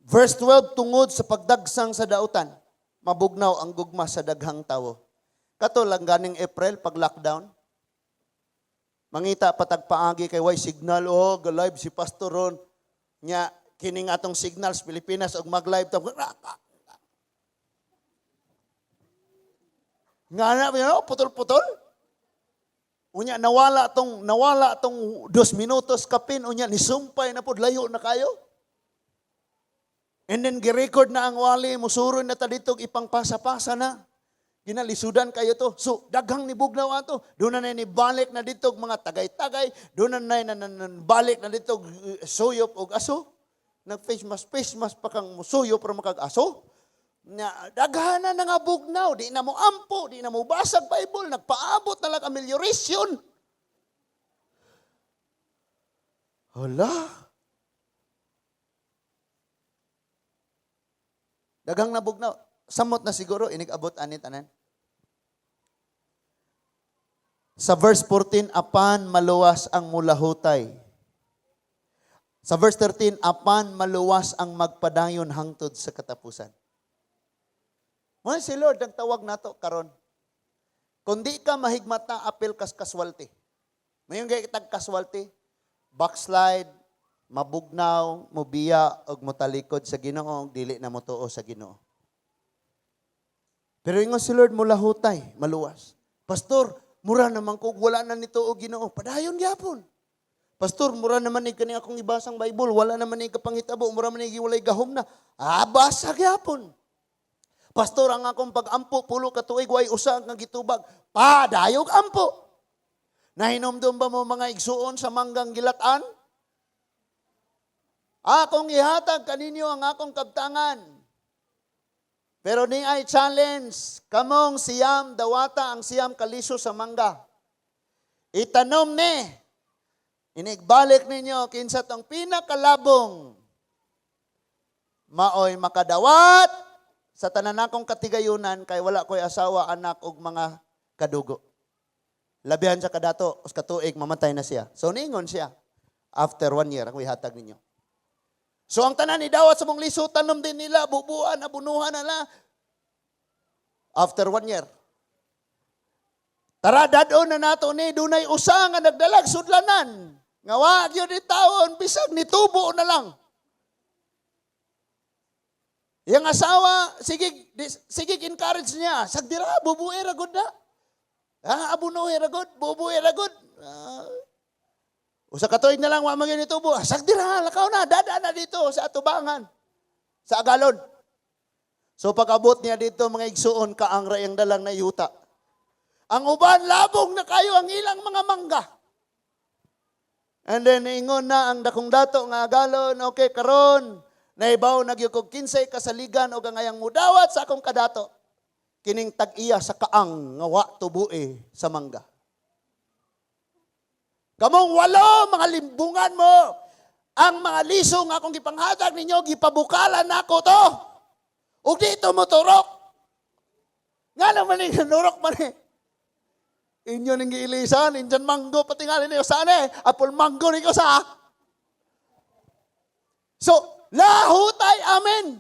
Verse 12, tungod sa pagdagsang sa dautan, mabugnaw ang gugma sa daghang tawo. Kato lang ganing April, pag lockdown, mangita patagpaagi kay way signal, ga-live si Pastor Ron, nya kining atong signals Pilipinas og mag-live ta. Nga na, putol-putol. Unya nawala tong 2 minutos kapin, unya nisumpay na pod, layo na kayo. And then gi-record na ang wali, musuron na ta dito, ipangpasa-pasa na. Ginalisudan kayo to. So, daghang ni bugnaw ato. Doon na ni balik na dito mga tagay-tagay. Doon na balik na dito suyop o aso. Nag-face mask pa kang musuyop pero makag-aso. Daghanan na nga bugnaw. Di na mo ampo, di na mo basag Bible. Nagpaabot na lang amelioration. Hala. Daghang nabugnaw. Samot na siguro, inigabot anit anan. Sa verse 14, apan maluwas ang mulahutay. Sa verse 13, apan maluwas ang magpadayon hangtod sa katapusan. Mo si Lord nagtawag nato karon. Kung di ka mahigmata, apil kas kaswalti. Mayong gay kitag kaswalti, backslide, mabugnaw, mubiya, og motalikod sa Ginoo, dili na motuo sa Ginoo. Pero ingon si Lord mulahutay, maluwas. Pastor, mura naman ko, wala na nito o Ginoo. Padayon gyapon. Pastor, mura naman ni kani akong ibasang Bible, wala naman ni kapangitabo, mura naman ni walay gahom na. Basa gyapon. Pastor, ang akong pag-ampo, pulo ka tuig, way usa nga gitubag. Padayog ampo. Nahinomdom ba mo mga igsuon sa manggang gilatan? Akong ihatag kaninyo ang akong kabtangan. Pero ni ay challenge, kamong siyam dawata ang siyam kaliso sa mangga. Itanom ni, inigbalik ninyo kinsa tong pinakalabong. Maoy makadawat sa tanan akong katigayunan kay wala ko'y asawa, anak ug mga kadugo. Labihan sa kadato, us katuig mamatay na siya. So ningon siya, after 1 year, ako ihatag ninyo. So ang tanan ni dawat sa mong liso, tanom din nila, bubuan, abunuhan nila. After 1 year. Tara, dadon na nato ni, dunay usa nga nagdalag sudlanan. Nga wag yun ni taon, bisag ni tubo na lang. Yang asawa, sige encourage niya. Sagdira, bubuhay ragod na. Abunuhay ragod, bubuhay ragod. Usa ka tuig na lang, wa magin itubo. Sagdira, lakaw na, dada na dito sa atubangan. Sa Agalon. So pag-abot niya dito, mga igsuon, kaang rayang dalang na yuta. Ang uban, labong na kayo ang ilang mga mangga. And then, ingon na ang dakong dato nga Agalon, okay, karon, naibaw nagyukog kinsay kasaligan o gangayang mudawat sa akong kadato. Kining tag-iya sa kaang nga wa tubue sa mangga. Kamong walo, mga limbungan mo, ang mga lisong akong gipanghatag ninyo, gipabukalan nako to. Ug dito mo turok. Nga naman yung nurok man eh. Inyo nang giilisan, injan manggo, patingalin niyo sana eh. Apple mango niyo sa. So, lahutay, amen.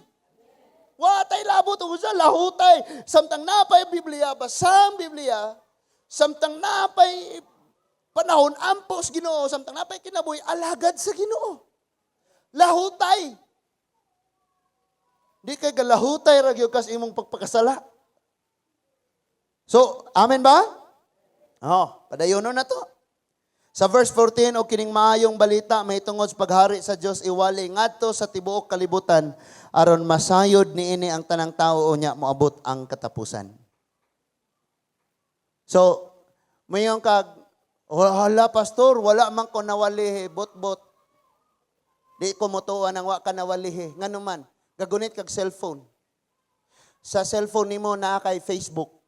Watay labo to sa lahutay. Samtang napay Biblia, basang Biblia, samtang napay panahon ampos Ginoo, samtang napay kinabuhi, alagad sa Ginoo. Lahutay. Di kay galahutay ragyo kas imong pagpakasala. So, amen ba? Padayonon na to. Sa verse 14, o kining maayong balita, may tungod sa paghari sa Diyos iwali ngadto sa tibuok kalibutan, aron masayod niini ang tanang tao unya moabot ang katapusan. So, mayong kag, hala pastor, wala man ko nawalihi, bot-bot. Di ko motuan ang wa ka nawalihi. Nga naman, gagunit kag cellphone. Sa cellphone nimo naa kay Facebook.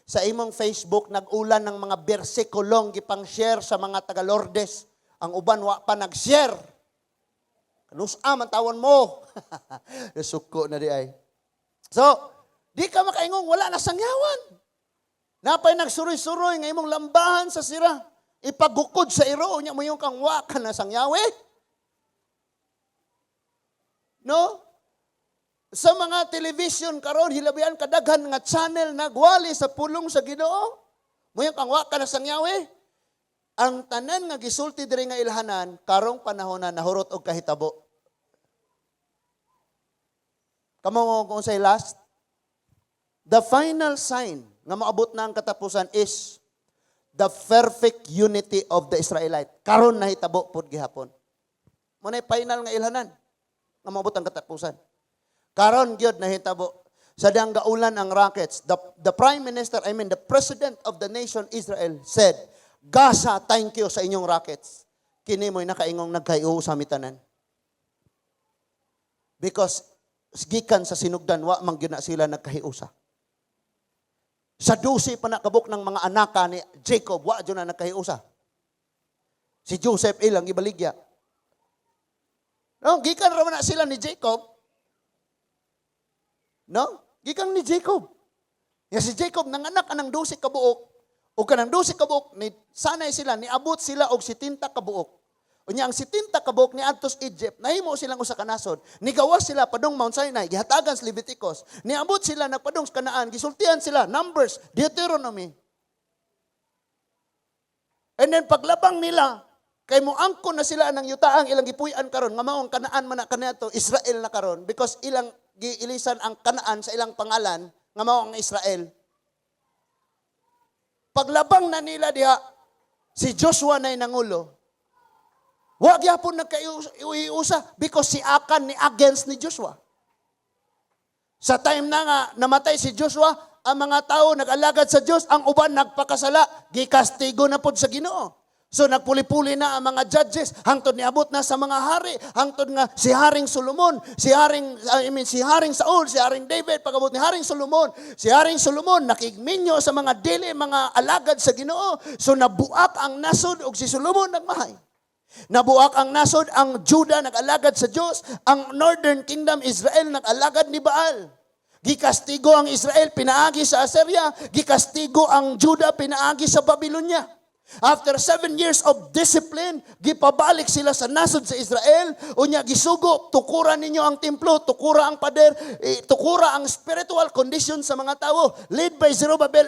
Sa imong Facebook, nag-ulan ng mga bersikulong gipang-share sa mga taga-Lourdes. Ang uban, wa pa nag-share. Kanus-am ang tawon mo. Suko na di ay. So, di ka makaingong, wala na sangyawan. Napay nagsuroy-suroy ng imong lambahan sa sira. Ipagukod sa iro, niya mo yung kang wa ka na sangyawi. No? sa mga television karon hilabihan kadaghan nga channel nagwali sa pulong sa Ginoo. Moyang kang wa ka na sangyawi. Ang tanan nga gisulti diri nga ilhanan karong panahon na nahurot og kahitabo. Kamo kung say last, the final sign nga maabot na ang katapusan is the perfect unity of the Israelite. Karon nahitabo pod gihapon. Mo na final nga ilhanan nga maabot ang katapusan. Karon gyud nahitabo sa dang gaulan ang rockets. The prime minister, the president of the nation Israel said, Gaza, thank you sa inyong rockets. Kini mo'y nakaingong nagkayo sa mitanan. Because gikan sa sinugdan, wa man gyud na sila nagkahiusa. Sa 12 pa nakabuk ng mga anaka ni Jacob, wa gyud na nagkahiusa. Si Joseph ilang ibaligya. No, gikan ra man na sila ni Jacob. No? Gikan ni Jacob. Ya si Jacob nanganak anang 12 ka buok. O kanang 12 ka buok ni sanay sila niabot sila og 70 ka buok. Unya ang 70 ka buok ni adtos Egypt, nahimo silang usa ka nasod. Nigawas sila padung Mount Sinai, gihatagan sa Leviticus. Niabot sila nagpadung sa Kanaan, gisultihan sila Numbers, Deuteronomy. And then paglabang nila, kay moangkon na sila nang yutaang ilang gipuy-an karon nga maong Kanaan man na kaniadto Israel na karon because ilang giilisan ang Kanaan sa ilang pangalan nga mao ang Israel. Paglabang na nila diha si Joshua nay nangulo. Wa gyapon nagkaiusa because si Akan ni against ni Joshua. Sa time na nga namatay si Joshua, ang mga tao nag-alagad sa Diyos, ang uban nagpakasala, gikastigo na pod sa Ginoo. So nagpuli-puli na ang mga judges, hangtod niabot na sa mga hari, hangtod nga si Haring Solomon, si Haring Saul, si Haring David, pagabot ni Haring Solomon, si Haring Solomon nakigminyo sa mga dili, mga alagad sa Ginoo. So nabuak ang nasod og si Solomon nagmahay. Nabuak ang nasod, ang Judah nag-alagad sa Diyos, ang Northern Kingdom Israel nag-alagad ni Baal. Gikastigo ang Israel, pinaagi sa Assyria, gikastigo ang Judah, pinaagi sa Babylonia. After 7 years of discipline, gipabalik sila sa nasod sa Israel. Unya gisugo, tukura ninyo ang templo, tukura ang pader, tukura ang spiritual condition sa mga tao. Led by Zerubbabel,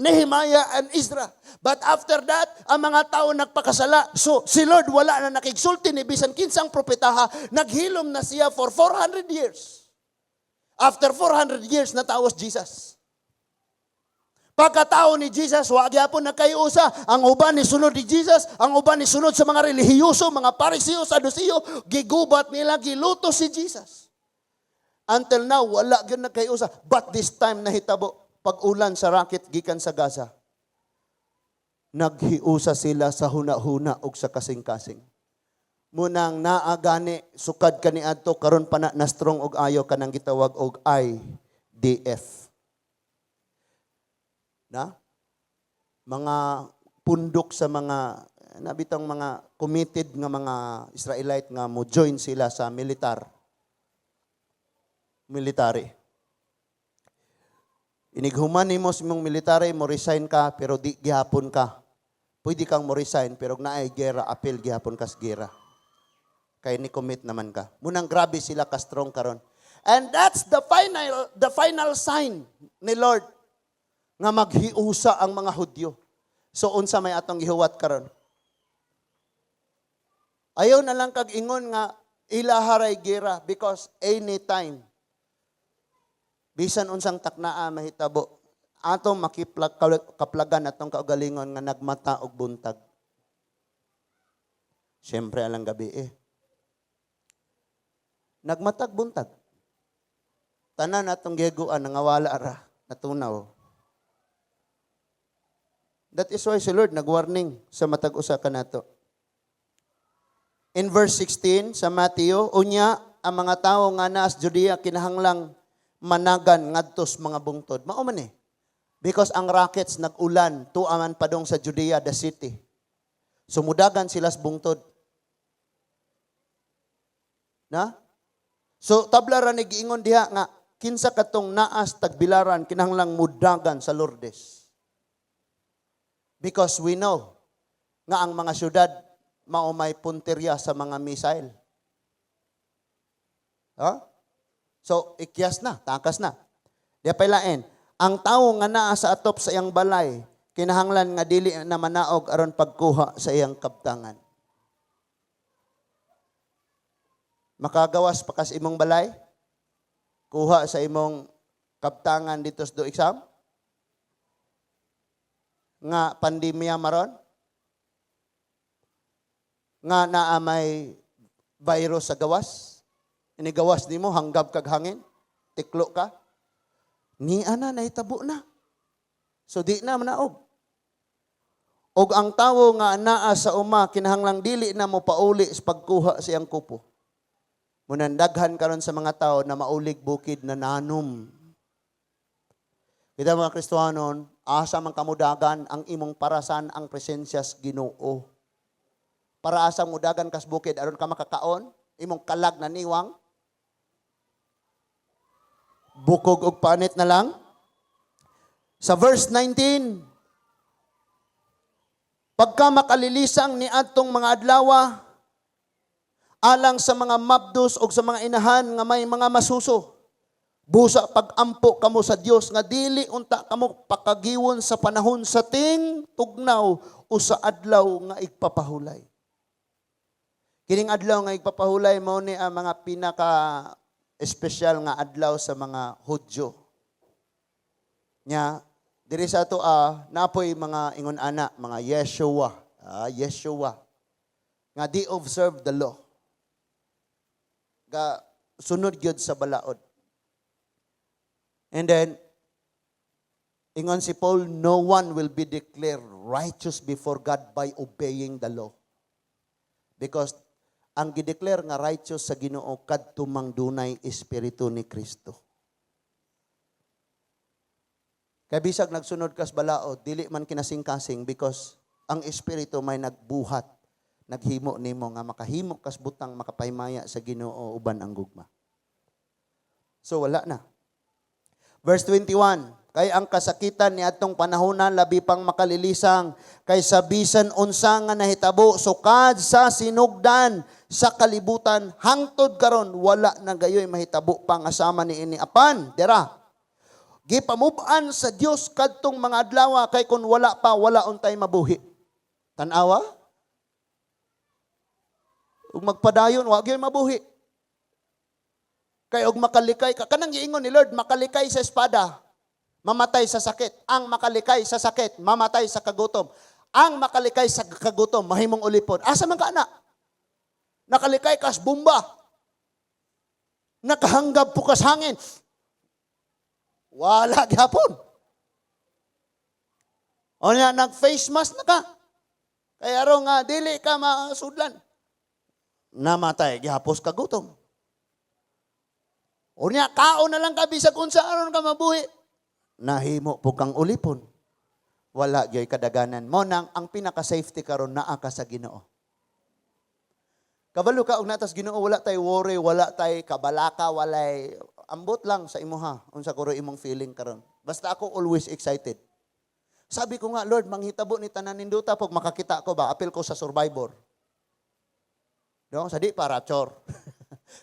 Nehemiah and Ezra. But after that, ang mga tao nagpakasala. So si Lord wala na nakigsulti ni bisan kinsang propetaha, naghilom na siya for 400 years. After 400 years, natawas Jesus. Pagkatao ni Jesus, wa gyapon nagkayusa. Ang uban ni sunod ni Jesus, ang uban ni sunod sa mga relihiyoso, mga Pariseo, Saduceo, gigubat nila, giluto si Jesus. Until now, wala gyud nagkayusa. But this time nahitabo, pag-ulan sa rocket gikan sa Gaza. Naghiusa sila sa huna-huna ug sa kasing-kasing. Munang naagani sukad kaniadto karon pa na strong og ayo kanang gitawag og IDF. Na? Mga pundok sa mga nabitang mga committed nga mga Israelite nga mo join sila sa military. Inighuman nimo sa mong military mo resign ka pero di gihapon ka. Pwede kang mo resign pero naay gera apil gihapon kas gera. Kay ni commit naman ka. Munang grabe sila ka strong karon. And that's the final sign ni Lord nga maghiusa ang mga Hudyo. So unsa may atong gihuwat karon? Ayaw na lang kag ingon nga ilaharay gera because anytime bisan unsang taknaa mahitabo atong kaplagan atong kaugalingon nga nagmata og buntag. Siyempre alang gabi Nagmatag buntag. Tanan atong giguan nangawala ra, natunaw. That is why si Lord nagwarning sa matag usa kanato. In verse 16 sa Mateo, unya ang mga tawo nga naa sa Judea kinahanglang managan ngadtos mga bungtod. Mao man Because ang rockets nag-ulan tuaman padong sa Judea the city. Sumudagan sila sa bungtod. Na? So tabla ra ni giingon diha nga kinsa katong naas tagbilaran kinahanglang mudagan sa Lourdes. Because we know nga ang mga syudad mao may punteriya sa mga missile. Ha? So, ikyas na, takas na. Di pailain, ang tao nga naa sa atop sa iyang balay, kinahanglan nga dili na manaog aron pagkuha sa iyang kabtangan. Makagawas pa kas imong balay, kuha sa imong kabtangan dito sa do exam, nga pandemya maron, nga naa may virus sa gawas, inigawas nimo hanggab kag hangin, tiklo ka, ni ana nahitabo na. So di na manaog. Og ang tawo nga naa sa uma kinahanglang dili na mo pauli sa pagkuha sa iyang kupo. Munandaghan karon sa mga tao na maulig bukid na nanom. Kita mga Kristohanon, asa man kamudagan ang imong parasan ang presensya sa Ginoo. Para asa mudagan kas bukid aron ka makakaon, imong kalag na niwang, bukog og panit na lang. Sa verse 19, pagka makalilisang ni adtong mga adlawa, alang sa mga mabdos o sa mga inahan nga may mga masuso, busa pag-ampo kamo sa Dios nga dili unta kamo pakagiwon sa panahon sa ting tugnaw o sa adlaw nga igpapahulay. Kining adlaw nga igpapahulay mao ni ang mga pinaka espesyal nga adlaw sa mga Hudyo. Nya diri sa ato napoy mga ingon ana, mga Yeshua. Nga they observe the law. Ga sunod gyud sa balaod. And then ingon si Paul, no one will be declared righteous before God by obeying the law. Because ang gideclare nga righteous sa Ginoo kadto mang dunay espiritu ni Kristo. Kaya bisag nagsunod kas balaod, dili man kinasing-kasing because ang espiritu may nagbuhat, naghimo nimo nga makahimo kas butang makapahimaya sa Ginoo uban ang gugma. So wala na. Verse 21, kay ang kasakitan ni atong panahonan labi pang makalilisang kaysa bisan unsa nga nahitabo sukad sa sinugdan sa kalibutan hangtod karon wala na gayoy mahitabo pang asama ni ini apan dira. Gipamuban sa Dios kadtong mga adlaw kay kun wala pa wala untay mabuhi. Tan-awa? Ug magpadayon wa gyud mabuhi. Kay og makalikay ka kanang giingon ni Lord, makalikay sa espada, mamatay sa sakit. Ang makalikay sa sakit, mamatay sa kagutom. Ang makalikay sa kagutom, mahimong ulipon. Asa man ka na? Nakalikay kas bomba. Nakahanggab po kas hangin. Wala gyapon. O niya, nag-face mask na ka. Kaya ro nga, dili ka masudlan. Namatay, gihapos ka gutom. O niya, kaon na lang ka, bisag unsa aron ka mabuhi. Nahimo po kang ulipon. Wala gyoy kadaganan. Mo nang ang pinaka-safety karon naa ka sa Ginoo. Kabalo ka og natas Ginoo, wala tay worry, wala tay kabalaka, walay ambot lang sa imuha. Unsa kuro imong feeling karon. Basta ako always excited. Sabi ko nga, Lord, manghitabo ni tanan ninduta pag makakita ko ba, apil ko sa Survivor. No, sadi para chor.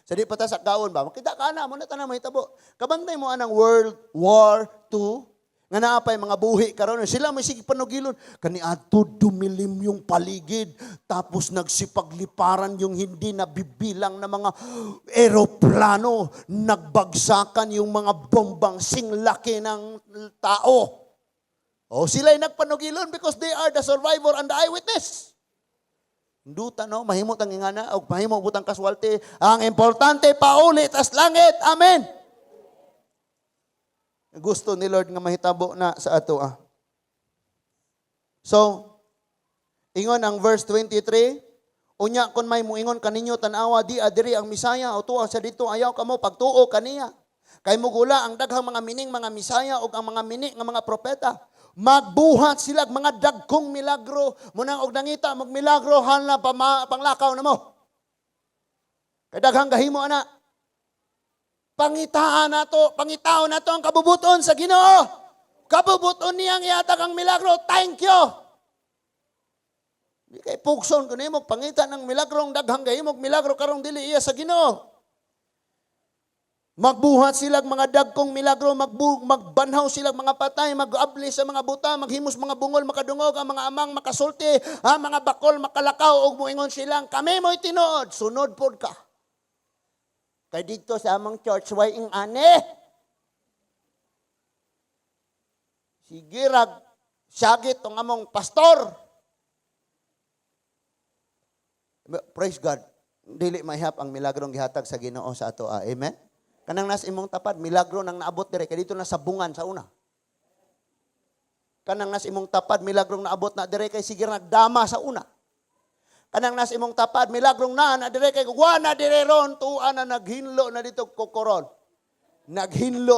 Sadi pata sa kaon ba, makita ka na mo na tanan mahitabo. Kabantay mo anang World War II nga naapay mga buhi karon sila may sige panugilon kaniadto dumilim yung paligid tapos nagsipagliparan yung hindi nabibilang na mga eroplano nagbagsakan yung mga bombang singlaki ng tao. O sila'y nagpanugilon because they are the survivor and the eyewitness. Duta no, mahimot ang ingana o mahimot butang kaswalti. Ang importante paulit as langit. Amen. Gusto ni Lord nga mahitabo na sa ato. So, ingon ang verse 23, unya kun may muingon kaninyo tan-awa di adiri ang Misaya o tuwa sa dito ayaw kamo pagtuo kaniya. Kay mugula ang daghang mga mining mga Misaya o ang mga mini nga mga propeta. Magbuhat sila mga dagkong milagro. Munang og nangita mag milagro hala panglakaw na mo. Kay daghang gahimo ana. Pangitaon na to ang kabubuton sa Ginoo. Kabubuton niyang ihatag ang milagro. Thank you. Di kay pugson ko nimo pangita ng milagro ang daghang gahimo milagro karong dili iya sa Ginoo. Magbuhat sila mga dagkong milagro, magbanhaw sila mga patay, mag-abli sa mga buta, maghimos mga bungol, makadungog, ang mga amang makasulti, ang mga bakol makalakaw, ug moingon silang, kami mo'y tinuod, sunod pod ka. Kay dito sa amang church, way ing ane. Sige rag, syagit tong among pastor. Praise God. Dili mahihap ang milagrong gihatag sa Ginoo sa ato. Amen? Kanang nas imong tapad, milagro nang naabot dire, kay dito na sabungan sa una. Kanang nas imong tapad, milagrong naabot na dire, kay sige nagdama sa una. Kanang nas imong tapad, milagrong na dire, kay kuwa na dire ron, tuwa na naghinlo na dito kokoron. Naghinlo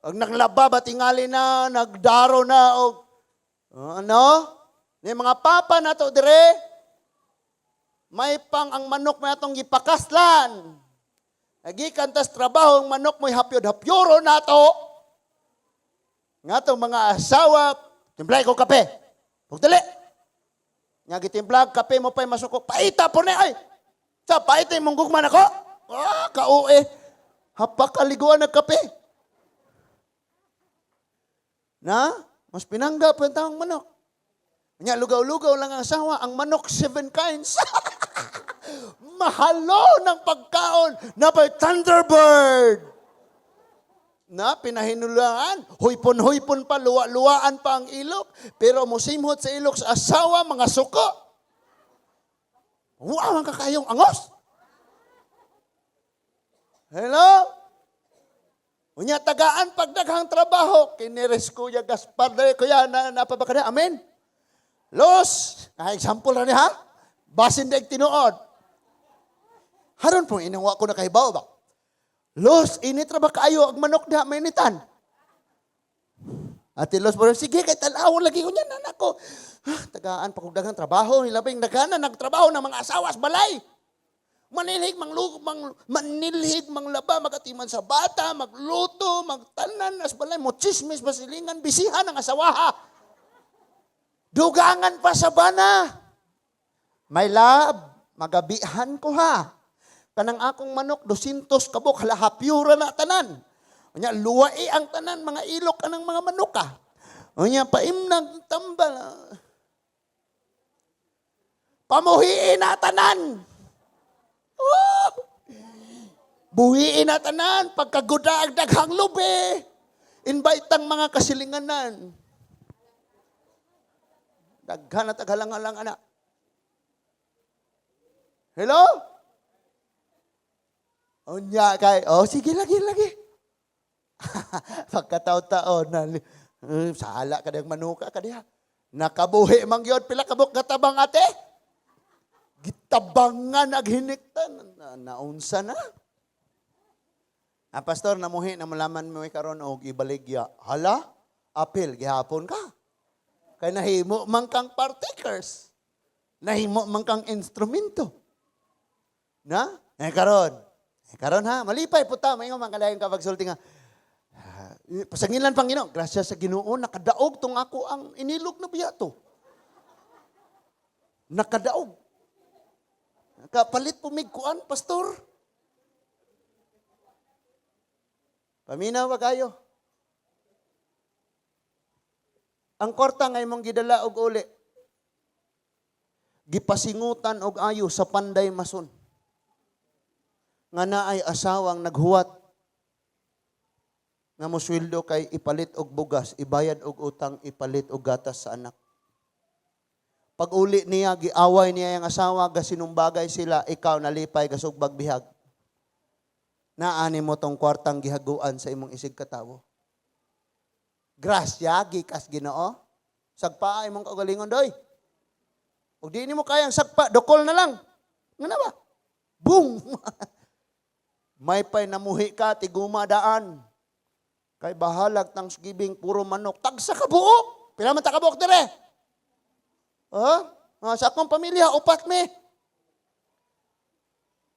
og naglaba ba tingali na, nagdaro na og ano? Ni mga papa na to dire, may pang ang manok may atong gipakaslan. Nagikan tas trabaho ang manok mo'y hapyod-hapyoro na to. Nga to mga asawa, timplay ko kape. Pagdali. Nga gitimplag, kape mo pa'y masuko. Paita po na ay. Sa paita yung munggugman ako. Kaue. Hapakaliguan ng kape. Na? Mas pinangga po yung taong manok. Nga lugaw-lugaw lang ang asawa. Ang manok 7 kinds. Mahalo ng pagkaon na by Thunderbird. Na pinahinulaan, huypon-huypon pa, luwa-luwaan pa ang ilok, pero musimhot sa ilok sa asawa, mga suko. Wow, ang kakayong angos. Hello? Unya tagaan pagdaghang trabaho, kinires Kuya Gaspar, kuya napabakada, amen? Los, example na niya ha? Basin daig tinuod. Haron po, inawa ko na kahibaw ba? Los, initra ba kayo ang manok na mainitan? Ate Los, sige, kay talawon lagi ko niyan, anak ko. Tagaan, pagdagang trabaho, nilabing nagana, nagtrabaho ng mga asawas, balay. Manilhig, manilhig, manglaba, magatiman sa bata, magluto, magtanan, as balay, mo chismis, basilingan, bisihan ang asawaha. Dugangan pa sa bana. My love, magabihan ko ha. Kanang akong manok, 200 kabok, halahapyura na tanan. Unya, luwai ang tanan, mga ilok kanang mga manuka. Unya, paimnag tambal. Pamuhiin na tanan. Oh! Buhiin na tanan, pagkagudaag daghang lube. Invite ang mga kasilinganan. Daghan at aghalang-halang anak. Hello? Unya kay, sige lagi. Pagkataon-taon, sala ka diyang manuka ka diha. Nakabuhi mang yun, pila kabuk katabang ate. Gitabangan aghiniktan. Naunsa na. Pastor, namuhi na malaman mo karon og ibaligya. Hala, apil, gihapon ka. Kaya nahimo man kang partakers. Nahimo man kang instrumento. Na? Karon ha, malipay puta, may nga kalayan kapag sulti nga. Pasangilan Panginoon, grasya sa Ginoo, nakadaog tong ako ang inilog na biyato. Nakadaog. Kapalit pumigkuan, pastor. Paminaw ba kayo? Ang korta ngay mong gidala og uli. Gipasingutan og ayo sa panday mason. Nga na ay asawang naghuwat nga mosweldo kay ipalit og bugas, ibayad og utang, ipalit og gatas sa anak. Pag uli niya, giaway niya yung asawa, gasinumbagay sila, ikaw nalipay, gasugbag bihag. Naani mo tong kwartang gihaguan sa imong isig katawo. Grasya, gikas Ginoo. Sagpa imong kaugalingon doy. Ug di nimo kayang sagpa, dokol na lang. Ngana ba? Boom! May pay namuhi ka, tiguma daan. Kay bahalag Thanksgiving, puro manok. Tagsa ka buok. Pila man ta ka buok dire? Sa akong pamilya, 4 me.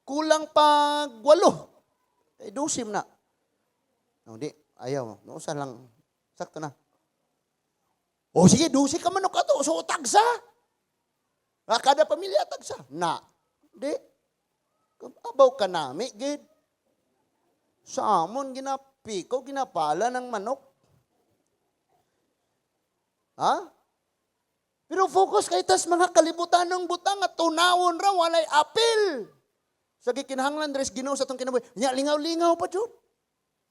Kulang pag 8. 12 na. Di, ayaw. Nausa lang. Sakto na. Sige, 12 ka manok ka to. So, tagsa. Kada pamilya, tagsa. Na. Di. Abaw ka nami, gid. Samon ginapiko, ginapala ng manok. Ha? Pero focus kay tas mga kalibutan ng butang at tunawon ra walay apil. Sa gikinahanglan dres Ginoo sa tong kinabuhi. Nya lingaw-lingaw pa jud.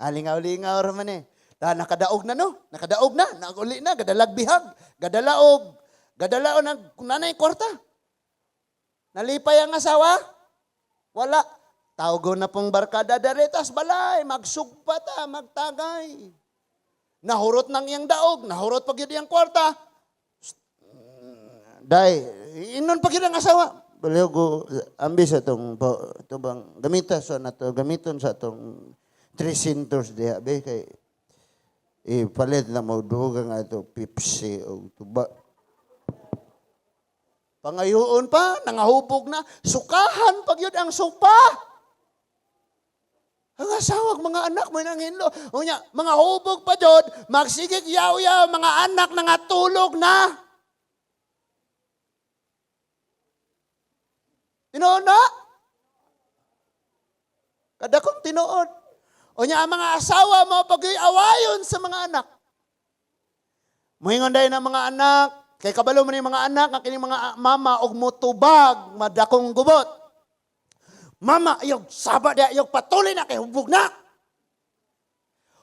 Lingaw-lingaw ra man eh. Nakadaog na no. Nakadaog na, naguli na, gadalagbihag, gadalaog, gadalaon ng nanay kwarta. Nalipay ang asawa? Wala. Tawgo na pong barkada daritas balay, magsugpata, magtagay. Nahurot nang iyang daog, nahurot pag yun iyang kwarta. Day, inon pag yun ang asawa. Baliw ko, ambi sa itong bang gamitas sa nato, gamiton sa itong 300 diha, be, kay palit na magdugang ito, Pepsi o tuba. Pangayoon pa, nangahubog na, sukahan pag yun ang supa. Ang asawag, mga anak mo nang hinlo. Unya, mga hubog pa jud, magsigig yaw-yaw, mga anak na nga tulog na. Tinuod na? Kada kong tinuod. Unya, ang mga asawa mo pag-awayon sa mga anak. Muhingon dahil ng mga anak, kay kabalo mo ni mga anak, ang kining mga mama, og mutubag, madakong gubot. Mama, ayog saba dia, ayog patuloy na kay hubog na.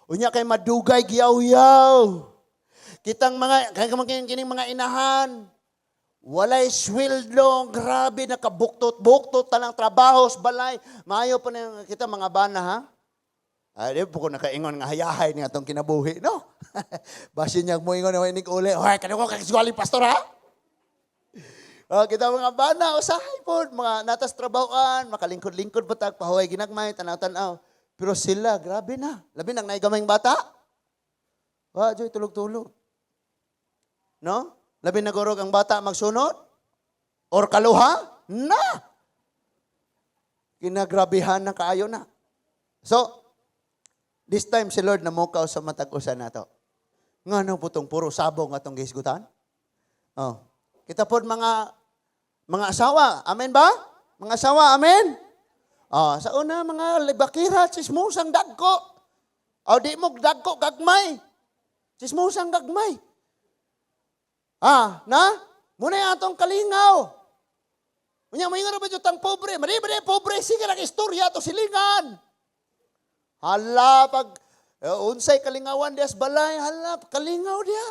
Unya kay madugay giyaw-yaw. Kitang mga kining mga inahan, walay sweldo, grabe nakabuktot-buktot talang trabaho sa balay. Maayo pa na kita mga bana ha. Di po ko nakaingon nga hayahay niya itong kinabuhi, no? Basin niya mo ingon na inig uli, hoy, kanino ko kakiswali pastor ha? Kita mga bana, usahay po, mga natas trabahoan, makalingkod-lingkod patag, pahuay ginagmay, tanaw-tanaw. Pero sila, grabe na. Labi nang naigamayng bata. Joy, tulog-tulog. No? Labi nagurog ang bata magsunod? Or kaluha? Na! Kinagrabihan na kaayo na. So, this time si Lord namukaw sa matag-usan na to. Nga po itong puro sabong atong gisgutan? Kita po mga asawa, amen ba? Mga asawa, amen? Sa una, mga libakira, sismusang dagko. Di mo dagko, gagmay. Sismusang gagmay. Muna yung atong kalingaw. Unya, may nga ba dito tang pobre? Mali, pobre, sige lang istorya to silingan. Hala, pag unsay kalingawan dias balay, hala, kalingaw dia.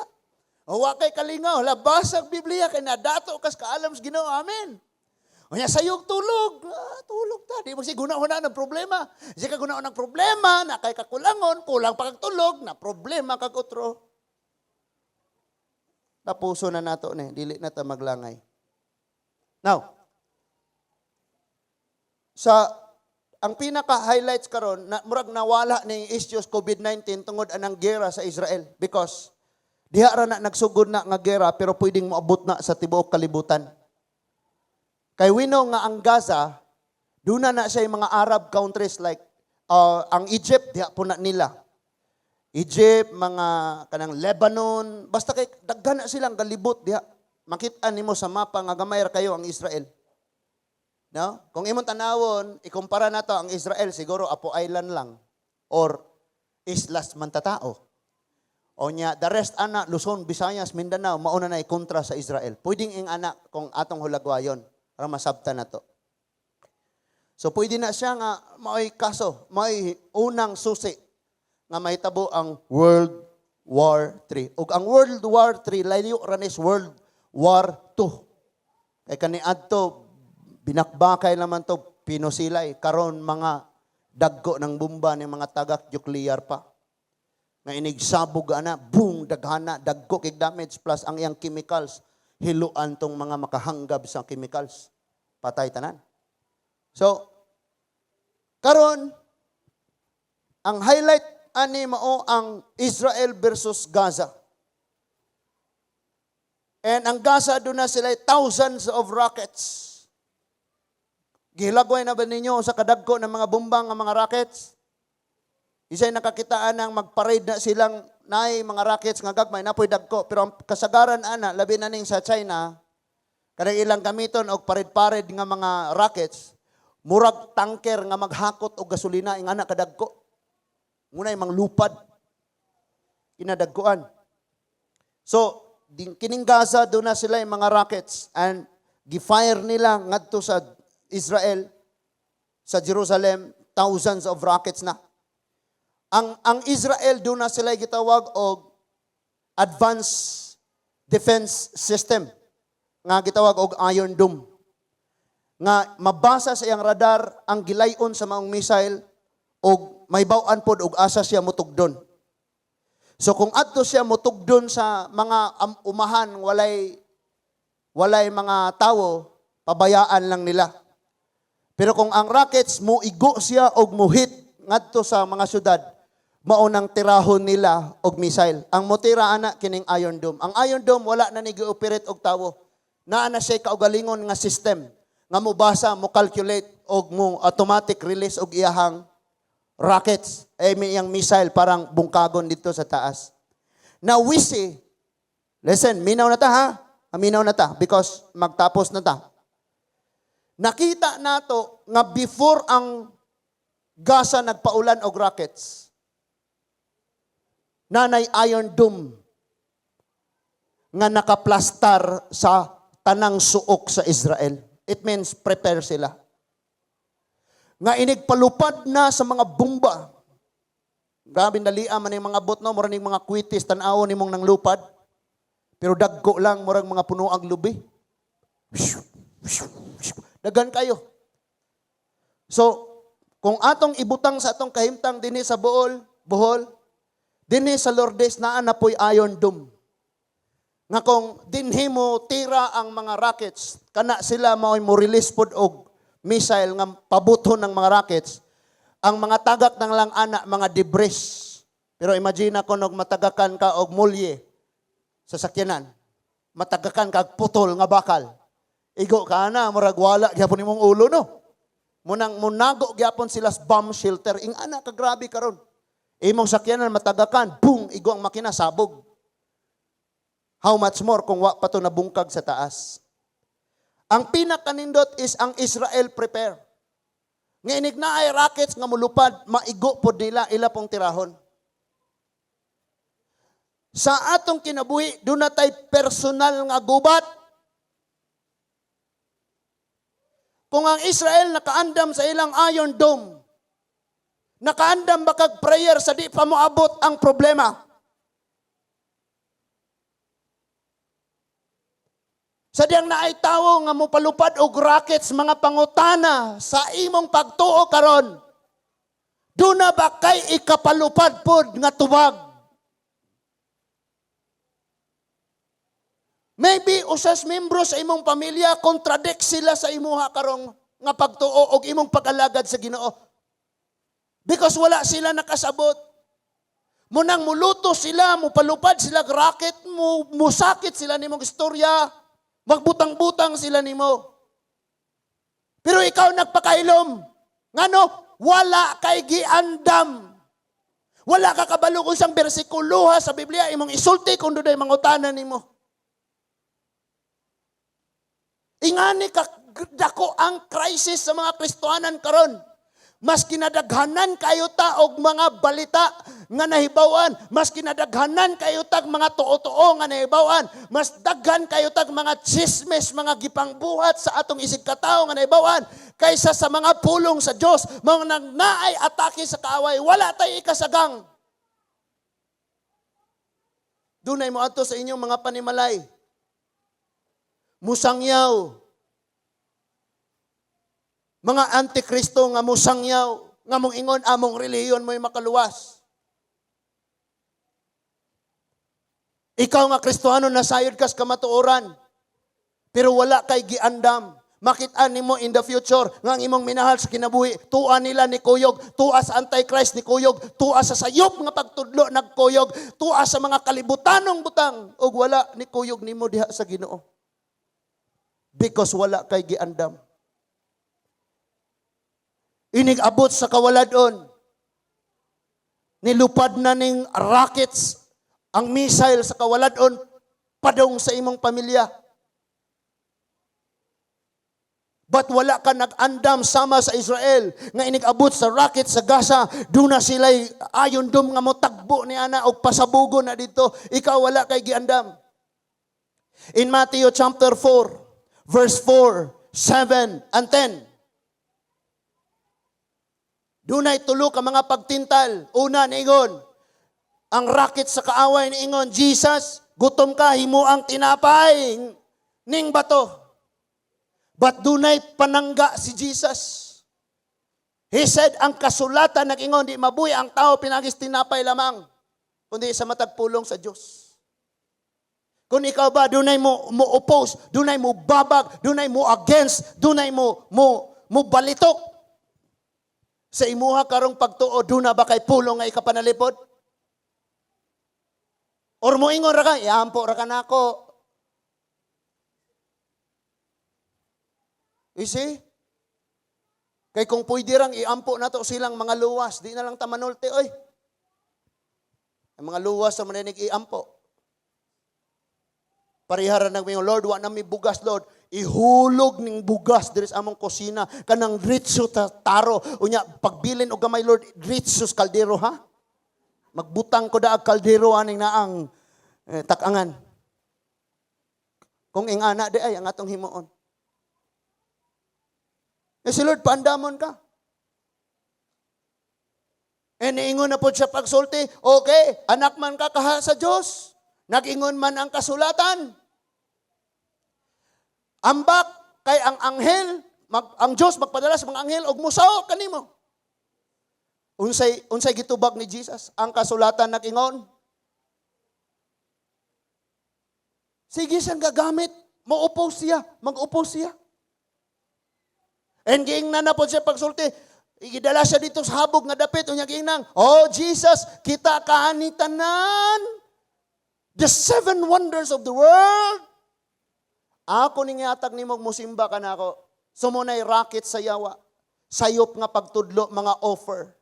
Wa kay kalingaw, labas ang Biblia, kay nadato kas kaalam sa Ginoo, amen. Unya sayog tulog, tulog ta, di mo si guna-una ng problema. Di ka guna-una ng problema, na kay kakulangon, kulang pa kag tulog, na problema kag utro. Tapuso na nato ni, dili na ta maglangay. Now, ang pinaka-highlights karon na murag nawala ning issues COVID-19 tungod anang gera sa Israel because diha ra na nagsugod na nga gera pero pwedeng moabot na sa tibuok kalibutan. Kay we know nga ang Gaza, duna na siya yung mga Arab countries like ang Egypt, diha po na nila. Egypt, mga kanang Lebanon, basta kay daghan na silang galibot diha. Makita nimo sa mapa nga gamay ra kayo ang Israel. No? Kung imong tanawon, ikumpara nato ang Israel siguro Apo Island lang or Islas Mantatao. O nya, the rest ana, Luzon, Visayas, Mindanao, mauna na ikontra sa Israel. Pwedeng ing anak kung atong hulagwayon para masabta na to. So pwede na siya nga may kaso, may unang susi nga mahitabo ang World War III. Ug ang World War III layo ra nis World War II. Kay kaniadto binakbakay naman to pinosilay karon mga dagko ng bomba ng mga tagak nuclear pa. Na inigsabog ana, boom, daghana, dagko kay damage plus ang iyang chemicals, hiluan tong mga makahanggab sa chemicals. Patay tanan. So, karon ang highlight ani mao ang Israel versus Gaza. And ang Gaza doon na sila thousands of rockets. Gihilagway na ba ninyo sa kadagko ng mga bumbang ng mga rockets? Isa'y nakakitaan ng magparade na silang nay mga rockets nga gagmay na po'y dagko. Pero ang kasagaran ana, labi na ning sa China, kanang ilang gamiton og pared-pared nga mga rockets, murag tanker nga maghakot og gasolina ing ana kadagko. Muna yung lupad. Kinadagkuan. So, kining Gaza, doon na sila yung mga rockets. And gifire nila ngadto sa Israel, sa Jerusalem, thousands of rockets na. Ang Israel, doon na sila gitawag og advanced defense system. Nga gitawag og Iron Dome. Nga mabasa sa iyang radar ang gilayon sa maong missile og may bawan pod og asa siya mutugdon. So kung adto siya mutugdon sa mga umahan walay mga tawo, pabayaan lang nila. Pero kung ang rockets mo igo siya og muhit ngadto sa mga syudad, maunang tirahon nila og missile. Ang motira ana kining Iron Dome. Ang Iron Dome wala na ni gi-operate og tawo. Naa na siya kaugalingon nga system nga mo basa, mo calculate og mo automatic release og iyahang rockets, iyang missile parang bungkagon dito sa taas. Now we see, listen, minaw na ta ha? Minaw na ta because magtapos na ta. Nakita nato nga before ang Gaza nagpaulan og rockets, nanay Iron Dome nga nakaplastar sa tanang suok sa Israel. It means prepare sila. Nga inigpalupad na sa mga bomba. Grabe nalia man yung mga bot, no? Murang mga kwitis, tanaw ni mong nang lupad. Pero dagko lang, murang mga punuang lubi. Dagan kayo. So, kung atong ibutang sa atong kahimtang dinhi sa Bohol, dinhi sa Lourdes naa na po'y Iron Dome. Nga kung dinhi mo tira ang mga rockets, kana sila mo release pod og missile nga pabuton ng mga rockets, ang mga tagak ng lang ana, mga debris. Pero imagine ko nog matagakan ka og mulye sa sakyanan. Matagakan ka og putol nga bakal. Igo ka na, murag wala gyapon imong ulo no. Munang munago gyapon sila sa bomb shelter. Ing ana ka grabe karon. Imong sakyanan matagakan, boom, igo ang makina sabog. How much more kung wa pa to nabungkag sa taas. Ang pinakanindot is ang Israel prepare. Nga inig na ay rockets nga mulupad, maigo po nila, ila pong tirahon. Sa atong kinabuhi, doon na tayo personal nga gubat. Kung ang Israel nakaandam sa ilang Iron Dome, nakaandam ba kag prayer sa di pa moabot ang problema? Sadyang na ay tawo nga mo palupad og rockets mga pangutana sa imong pagtuo karon. Doon na ba kay ikapalupad pod nga tubag? Maybe usas membro sa imong pamilya contradict sila sa imuha karong nga pagtuo og imong pag-alagad sa Ginoo. Because wala sila nakasabot. Munang muluto sila, mupalupad sila rocket, musakit sila nimong istorya. Magbutang-butang sila nimo. Pero ikaw nagpakailom. Ngano? Wala kay giandam. Wala ka kabalo kung isang bersikuloha sa Biblia, imong isulti kung doon ay mangutanan nimo. Ingani ka dako ang crisis sa mga Kristohanan karon. Mas kinadaghanan kayo ta og mga balita nga nahibawan, mas kinadaghanan kayo tag mga tuo-tuo nga nahibawan, mas daghan kayo tag mga chismes, mga gipangbuhat sa atong isig katao nga nahibawan kaysa sa mga pulong sa Dios, mga nang naay atake sa kaaway, wala tay ikasagang. Dunay mo adto sa inyong mga panimalay. Musangyaw. Mga antikristo nga musangyaw, nga mong ingon among reliyon mo'y makaluwas. Ikaw nga Kristohano nasayod kas kamatuoran, pero wala kay giandam. Makit-an nimo in the future nga ang imong minahal sa kinabuhi, tuwa nila ni kuyog, tuwa sa Antichrist ni kuyog, tuwa sa sayop nga pagtudlo nagkuyog, tuwa sa mga kalibutanong butang, ug wala ni kuyog nimo diha sa Ginoo. Because wala kay giandam. Inig abot sa kawaladon. Nilupad na ning rockets ang missile sa kawaladon padong sa imong pamilya. But wala ka nag-andam sama sa Israel nga inigabot sa rocket sa Gaza, doon na sila'y ayon dum nga mo tagbo ni ana og pasabugo na dito. Ikaw wala kay giandam. In Matthew chapter 4, verse 4, 7, and 10. Dunay tulo ka mga pagtintal. Una niingon, ang rocket sa kaaway niingon, Jesus, gutom ka, himo ang tinapay ning bato. But dunay panangga si Jesus. He said, ang kasulatan nag-ingon, di mabuhi ang tao pinagis tinapay lamang, kundi sa matagpulong sa Diyos. Kung ikaw ba, dunay mo oppose, dunay mo babag, dunay mo against, dunay mo balitok. Sa imuha karong pagtuo, duna ba kay pulong nga ikapanalipod? Or mo ingon ra ka, iampo ra ka nako. You see? Kay kung pwede rang iampo na to silang mga luwas, di na lang tamanulti, oy. Ang mga luwas sa maninig iampo. Pariharan ng mga Lord, wa na mi bugas, Lord. Ihulog ning bugas diri sa among kusina, kanang ritso taro. Unya, pagbilin o gamay, Lord, ritsos kaldero, ha? Magbutang ko daag kaldero aning naang takangan. Kung ingana, di ay, ang atong himuon. Eh si Lord, paandamon ka. Eh niingon na po siya pagsulti, okay, anak man ka kaha sa Diyos. Nag-ingon man ang kasulatan. Ambak kay ang anghel, ang Diyos magpadala sa mga anghel, og musaw kanimo. Unsay gitubag ni Jesus, ang kasulatan nag-ingon. Sige siyang gagamit, mag-oppose siya. And giingnan na po siya pagsulti, igidala siya dito sa habog nga dapit, unya giingnan, oh Jesus, kita kaanitanan, the 7 wonders of the world. Ako ning ihatag nimo musimba ka nako. Sumunay rocket sa yawa. Sayop nga pagtudlo mga offer.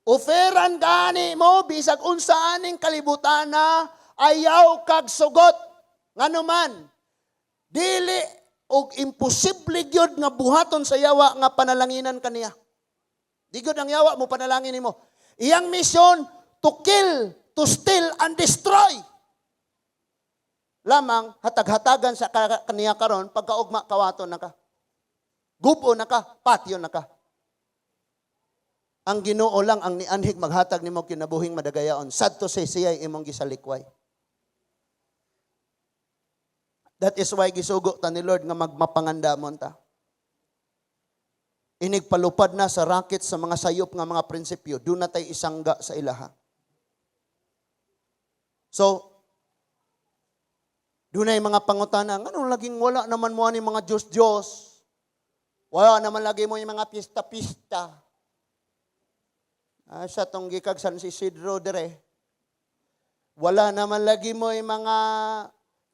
Oferan gani mo bisag unsa aning kalibutan na ayaw kag sugot. Nganuman dili og imposible gyud nga buhaton sa yawa nga panalanginan kaniya. Di gyud ang yawa mo panalangin nimo. Iyang mission to kill, to steal and destroy. Lamang hatag-hatagan sa kaniya karon pagkaugma kawaton na ka. Gubo na ka, patio na ka. Ang Ginoo lang ang nianhig maghatag nimo kinabuhing madagayaon. Sad to say siya imong gisalikway. That is why gisugo ta ni Lord nga magmapangandamon ta. Inigpalupad na sa racket sa mga sayop nga mga prinsipyo. Doon na tayo isangga sa ilaha. So, doon ay mga pangutana, ano laging wala naman mo ni mga Diyos-Diyos. Wala naman lagi mo yung mga pista-pista. Sa tong gikag San Isidro dire. Wala naman lagi mo yung mga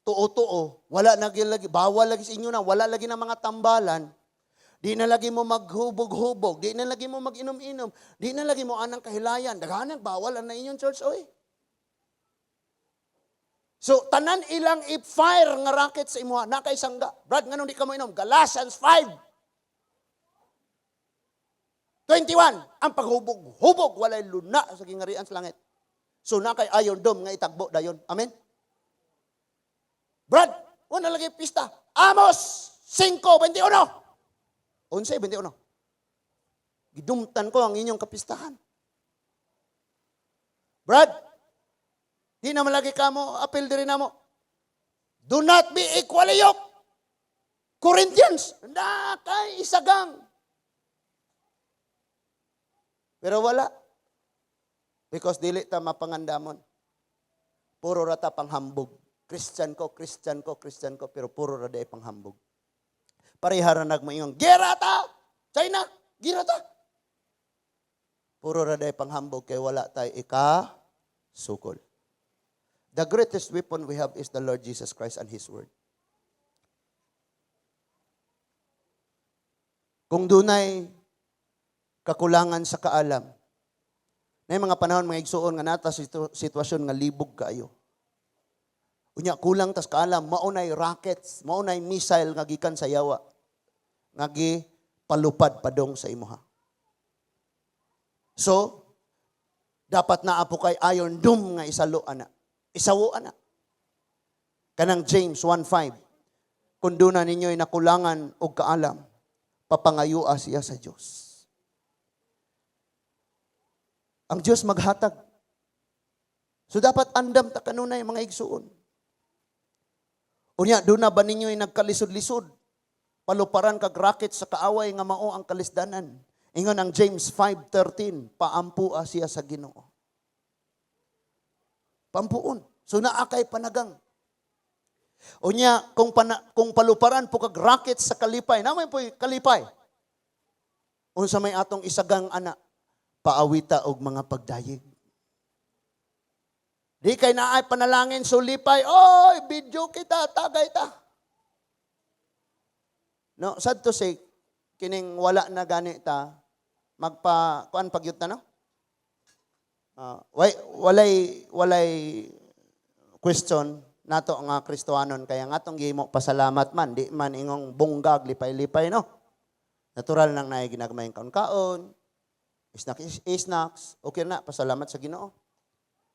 tuo-tuo. Wala lagi, bawal lagi sa inyo na, wala lagi na mga tambalan. Di na lagi mo maghubog-hubog. Di na lagi mo mag-inom-inom. Di na lagi mo anang kahilayan. Daghanang bawal na inyong church, oy. So, tanan ilang i-fire nga rocket sa imuha, na kay sangga. Brad, nga nung di ka mo inom, Galatians 5:21, ang paghubog-hubog, walay luna sa gingarian sa langit. So, na kay Iron Dome nga itagbo dayon. Amen? Brad, wala lagi pista. Amos 5:21. 11:21. Gidumtan ko ang inyong kapistahan. Brad, di naman lagi ka mo, apel diri na mo. Do not be equally yoked. Corinthians, na kay isagang. Pero wala. Because dili ta mapangandamon. Puro rata panghambog. Christian ko, pero puro rada panghambog. Parihara nagmayong, gerata! China, gerata! Puro rada panghambog, kay wala tayo sukol. The greatest weapon we have is the Lord Jesus Christ and His Word. Kung dunay kakulangan sa kaalam, na mga panahon mga igsuon nga nata sitwasyon nga libog kaayo. Unya kulang tas kaalam, maunay rockets, maunay missile nga gikan sa yawa. Nga palupad padong sa imuha. So, dapat na apo kay Iron Dome nga isalo ana. Isawo ana. Kanang James 1:5. Kung doon na ninyo'y nakulangan o kaalam, papangayua siya sa Diyos. Ang Diyos maghatag. So dapat andam ta kanunay mga igsuon. Unya, doon na ba ninyo'y nagkalisod-lisod? Paluparan kag racket sa kaaway nga mao ang kalisdanan. Ingon ang James 5:13, paampua siya sa Ginoo. Pampuon. So naakay panagang. Unya, kung paluparan po kag racket sa kalipay, naman po kalipay. Unsa may atong isagang anak, paawita og mga pagdayeg. Di kay naay panalangin sulipay, oy, video kita, tagay ta. No, sad to say, kining wala na gani ta, kuan pagyut na no? Walay question nato nga Kristohanon kaya nga tong gihimo pasalamat man, di man ingong bunggag lipay-lipay no. Natural nang naay ginagmayng kaon-kaon, snacks, okay na, pasalamat sa Ginoo.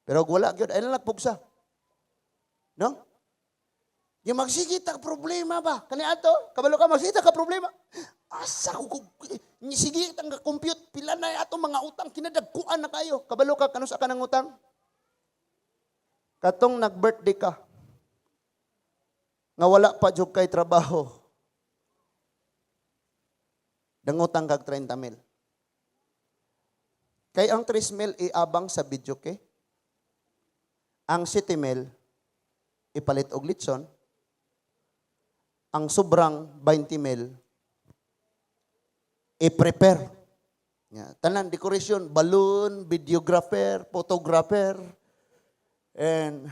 Pero wala gyud ay nagpugsa. No? Yung magsigit ka problema ba? Kani ato, kabalo ka magsigit ka problema. Asa ko sige ang compute pila na ato mga utang kinadagkuan na kayo. Kabalo ka kanus ka ng utang? Katong nag-birthday ka. Nga wala pa jud kay trabaho. Dangutang kag 30,000. Kay ang 3,000 iabang sa video kay. Ang 7,000 ipalit og litson. Ang sobrang 20,000 i-prepare. Tanan decoration, balloon, videographer, photographer, and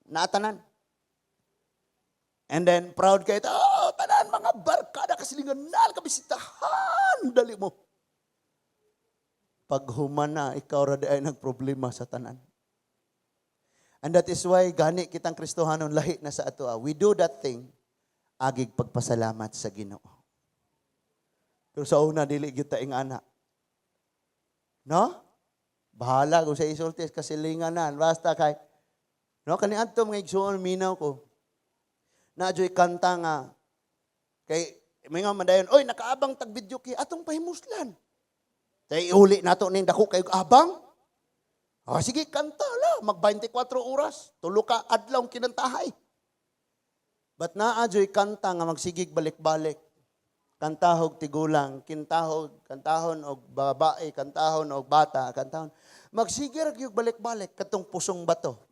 naatanan. And then proud kayo, tanan mga barkada kasilingan na kabisitahan, dali mo. Pag human na, ikaw rada ay nagproblema sa tanan. And that is why gani kitang Kristohanon lahi na sa ato. We do that thing agig pagpasalamat sa Ginoo. Pero sa una dili gyud ta ing ana. No? Bahala kung sa isultis kasilinganan basta kay no kani adto mga igsoon minaw ko. Naadyoy kanta nga kay mga madayon, oy nakaabang tag video kay atong pahimuslan. Tay uli nato ning dako kay abang. Sige, kanta la. Mag-24 oras. Tulo ka adlaw kinantahay. But naadyo'y kanta nga magsigig balik-balik. Kantahog tigulang, kantahon og babae, kantahon og bata, kantahon. Magsigir yung balik-balik katong pusong bato.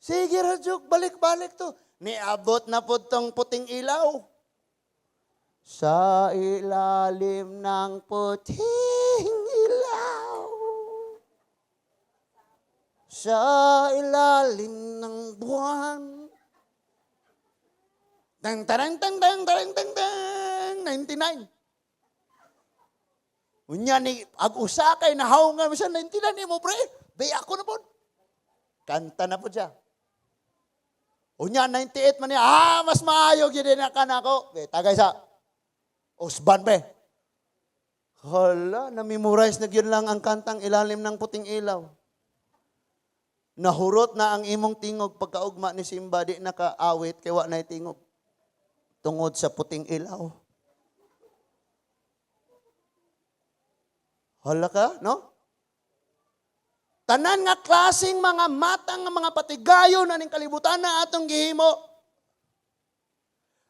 Sige radyog, balik-balik to. Niabot na po tong puting ilaw. Sa ilalim ng puting ilaw. Sa ilalim ng buwan. Tang tarang tang tang tarang tang tang 99. Unya ni ag-usakay na haungan mo siya 99 mo pre. Bay ako na po. Kanta na po siya. Unya 98 man niya. Mas maayog yun din na kanako. Tagay sa Osban be. Hala, na-memorize na yun lang ang kantang ilalim ng puting ilaw. Nahurot na ang imong tingog pagkaugma ni Simba, di nakaawit, kaya wa na tingog. Tungod sa puting ilaw. Hala ka, no? Tanan nga klaseng mga matang nga mga patigayon na ning kalibutan na atong gihimo.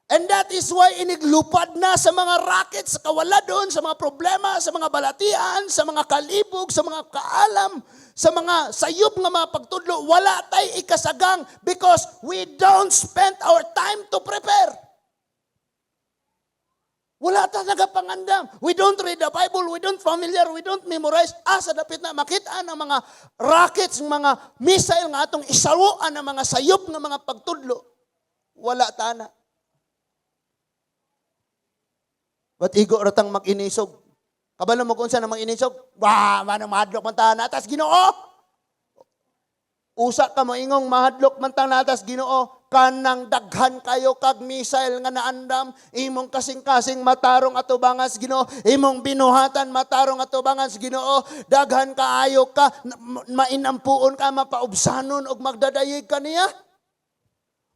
And that is why iniglupad na sa mga racket, sa kawaladon, sa mga problema, sa mga balatian, sa mga kalibog, sa mga kaalam, sa mga sayop nga mga pagtudlo, wala tay ikasagang because we don't spend our time to prepare. Wala ta nagapangandam. We don't read the Bible, we don't familiar, we don't memorize. Sa dapit na makita ng mga rockets, mga missile nga atong isaluan ng mga sayop ng mga pagtudlo. Wala ta na. But igo ratang mag-inisog. Kabalo mo kung saan na mag-inisog? Manong madlok man ta na. Tas Ginoo. Usa ka moingong mahadlok man tang natas Ginoo, kanang daghan kayo kag missile nga naandam, imong kasing-kasing matarong atubangan sa Ginoo, imong binuhatan matarong atubangan sa Ginoo, daghan kaayo ka, mainampuon ka, mapaubsanon og magdadayeg kaniya.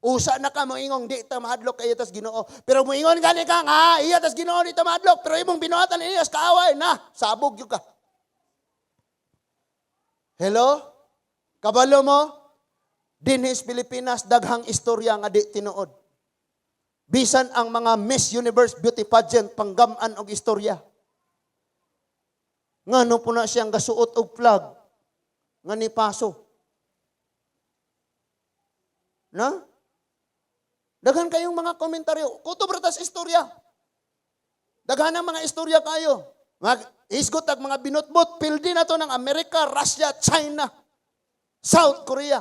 Usa na ka moingong di ta mahadlok kayo tas Ginoo. Pero moingon gani ka nga, iya tas Ginoo di ta mahadlok, pero imong binuhatan iyas kaaway na, sabog gyud ka. Hello? Kabalo mo? Dinhis Pilipinas, daghang istorya nga di tinuod. Bisan ang mga Miss Universe beauty pageant, panggaman og istorya. Ngano po na siyang gasuot og flag, nga ni paso. Na? Daghan kayong mga komentaryo. Kutob ratas istorya. Daghan ang mga istorya kayo. Isgot ang mga binutbot, pildi na to ng Amerika, Russia, China, South Korea.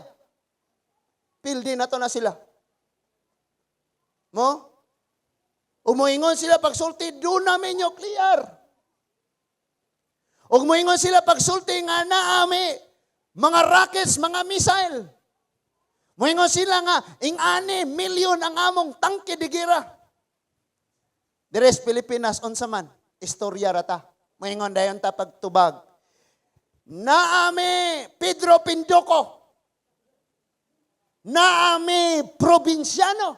Pildi na to na sila. Mo? Umuingon sila pagsulti, doon namin nuclear. Umuingon sila pagsulti nga naami, mga rockets, mga missile. Umuingon sila nga, ing-ani, milyon ang among tangke di gira. Deres Pilipinas, unsa man, istorya rata. Umuingon dayon ta pagtubag. Naami Pedro Pindoco. Naami probinsyano.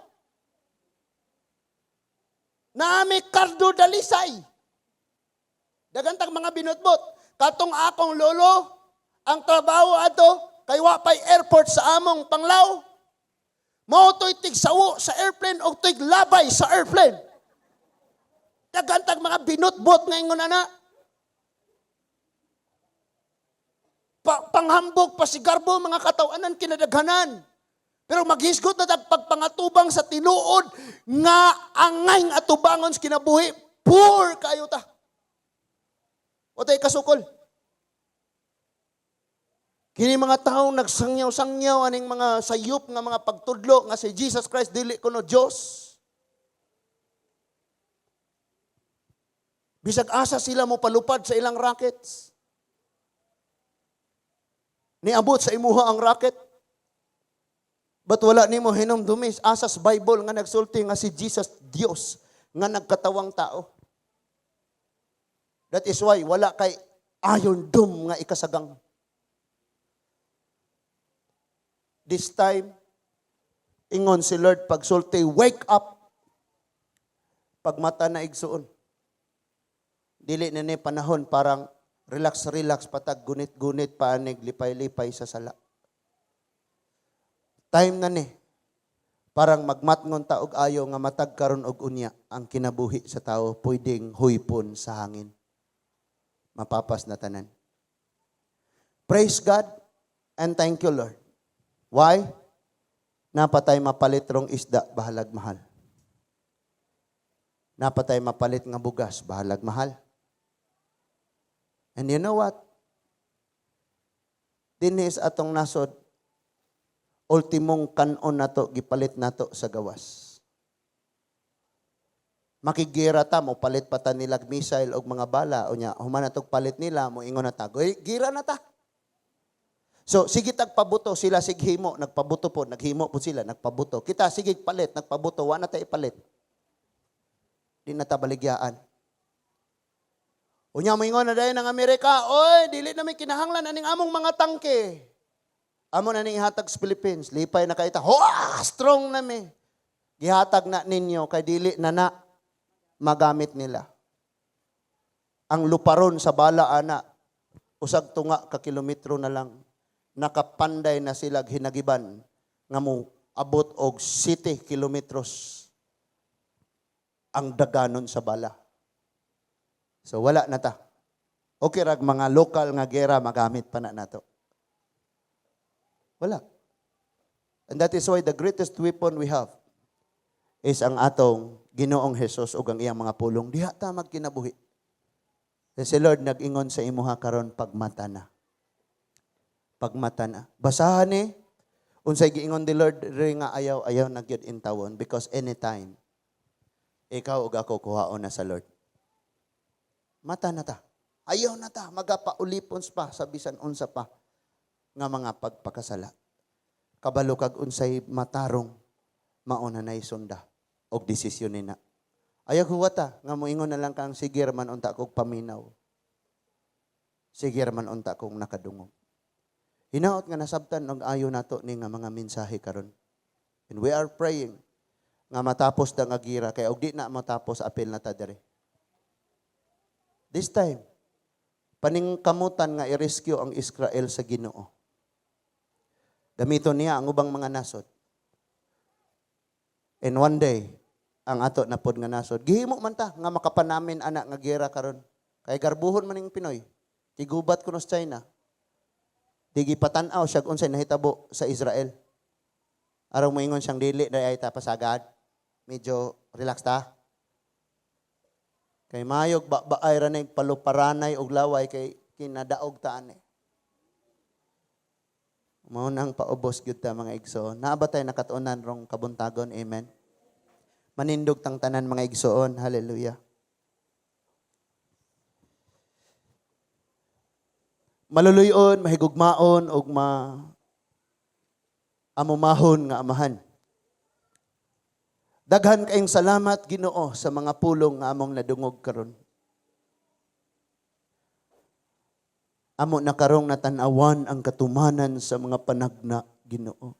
Naami Cardo Dalisay. Dagantang mga binutbot. Katong akong lolo, ang trabaho ato, kay wapay airport sa among Panglao. Mao to'y tigsawo sa airplane o to'y labay sa airplane. Dagantang mga binutbot nga ingon ana. Panghambog, pasigarbo, mga katawanan, kinadaghanan. Pero maghisgot na pagpangatubang sa tinuod nga angay nga atubangon sa kinabuhi. Poor kayo ta. O tayo kasukol. Kini mga taong nagsangyaw-sangyaw aning mga sayop nga mga pagtudlo nga si Jesus Christ dili kuno Dios. Bisag asa sila mo palupad sa ilang rockets. Niabot sa imuha ang rocket. But wala nimo hinumdumis asas Bible nga nagsulti nga si Jesus Dios nga nagkatawang tao. That is why wala kay Iron Dome nga ikasagang. This time, ingon si Lord pagsulti, wake up. Pagmata na igsuon. Dili na ni panahon parang relax patag gunit-gunit paanig lipay-lipay sa sala. Time na ni parang magmatngon ta og ayo nga matag karon og unya ang kinabuhi sa tao pwedeng huypon sa hangin. Mapapas na tanan. Praise God and thank you Lord. Why? Napatay mapalit rong isda bahalag mahal. Napatay mapalit nga bugas bahalag mahal. And you know what? Dinis atong nasod, ultimong kanon nato, gipalit nato sa gawas. Makigira ta, mo palit pa ta nilag missile o mga bala, o niya, human natog palit nila, mo ingon na ta, gira na ta. So, sige tagpabuto, sila sighimo, nagpabuto po, naghimo po sila, nagpabuto. Kita, sige palit, nagpabuto, wala ta ipalit. Di na ta baligyaan. Unya mo ingon na dahil ng Amerika, oy, dili na may kinahanglan aning among mga tangke. Amo na ning ihatag sa Philippines, lipay na kaita, strong na mi. Gihatag na ninyo, kay dili na magamit nila. Ang luparon sa bala, ana, usag tunga ka kilometro na lang, nakapanday na sila hinagiban, nga mo abot og 7 kilometros ang daganon sa bala. So wala na ta. Okay rag mga lokal nga gera magamit pa na nato. Wala. And that is why the greatest weapon we have is ang atong Ginoong Hesus ug ang iyang mga pulong. Diha ta magkinabuhi. Si Lord nag-ingon sa imuha karon pagmata na. Pagmata na. Basahan ni unsay giingon di Lord diri nga ayaw na gyud intawon because anytime ikaw ug ako kuhaon na sa Lord. Mata na ta. Ayaw na ta. Magapaulipons pa sa bisan unsa pa nga mga pagpakasala. kabalo kag unsay matarong mauna na isunda og desisyon nina. Ayag huwata nga moingon na lang kang sige man unta kog paminaw. Sige man unta kong nakadungog. Hinaot nga nasabtan og ayo nato ni nga mga mensahe karon. And we are praying nga matapos da nga gira kay og di na matapos apil na ta diri. This time paningkamutan nga i-rescue ang Israel sa Ginoo. Gamiton niya ang ubang mga nasod. And one day, ang ato na pod nga nasod, gihimo man ta nga makapanamin anak nga gera karon. Kay garbuhon man ning Pinoy. Tigubat kuno sa China. Digi patanaw siya unsay nahitabo sa Israel. Araw moingon siyang dili dayay ta pasagad. Medyo relax ta. Kay mayog baay ra nay paluparanay og laway kay kinadaog ta ani. Mao nang paubos gyud ta mga igsoon. Naa ba tay nakatunan rong kabuntagon? Amen. Manindog tang tanan mga igsoon. Hallelujah. Maluluyon, mahigugmaon og amumahon nga amahan. Daghan kayong salamat Ginoo sa mga pulong nga among nadungog karon. Amo na karong natanawan ang katumanan sa mga panagna Ginoo.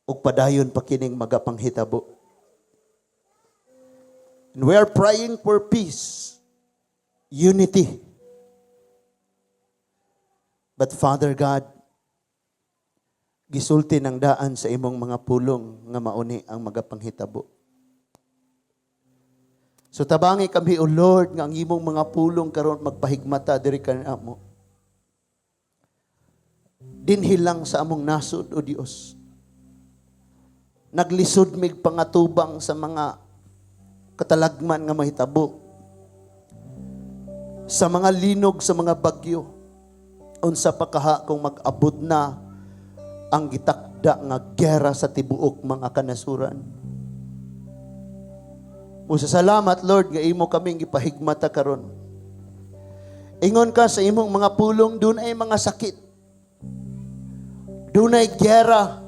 Ug padayon pa kining magapanghitabo. And we are praying for peace, unity. But Father God, gisulti ng daan sa imong mga pulong nga mauni ang magapanghitabo. So tabangi kami, O Lord, nga ang imong mga pulong karon magpahigmata diri kanamo. Dinhi lang sa among nasod, O Dios. Naglisod mig pangatubang sa mga katalagman nga mahitabo. Sa mga linog, sa mga bagyo. Unsa pa kaha kung mag-abot na ang gitakda nga gera sa tibuok mga kanasuran. Salamat Lord nga imo kaming gipahigmata karon. Ingon ka sa imong mga pulong doon ay mga sakit. Doon ay gera.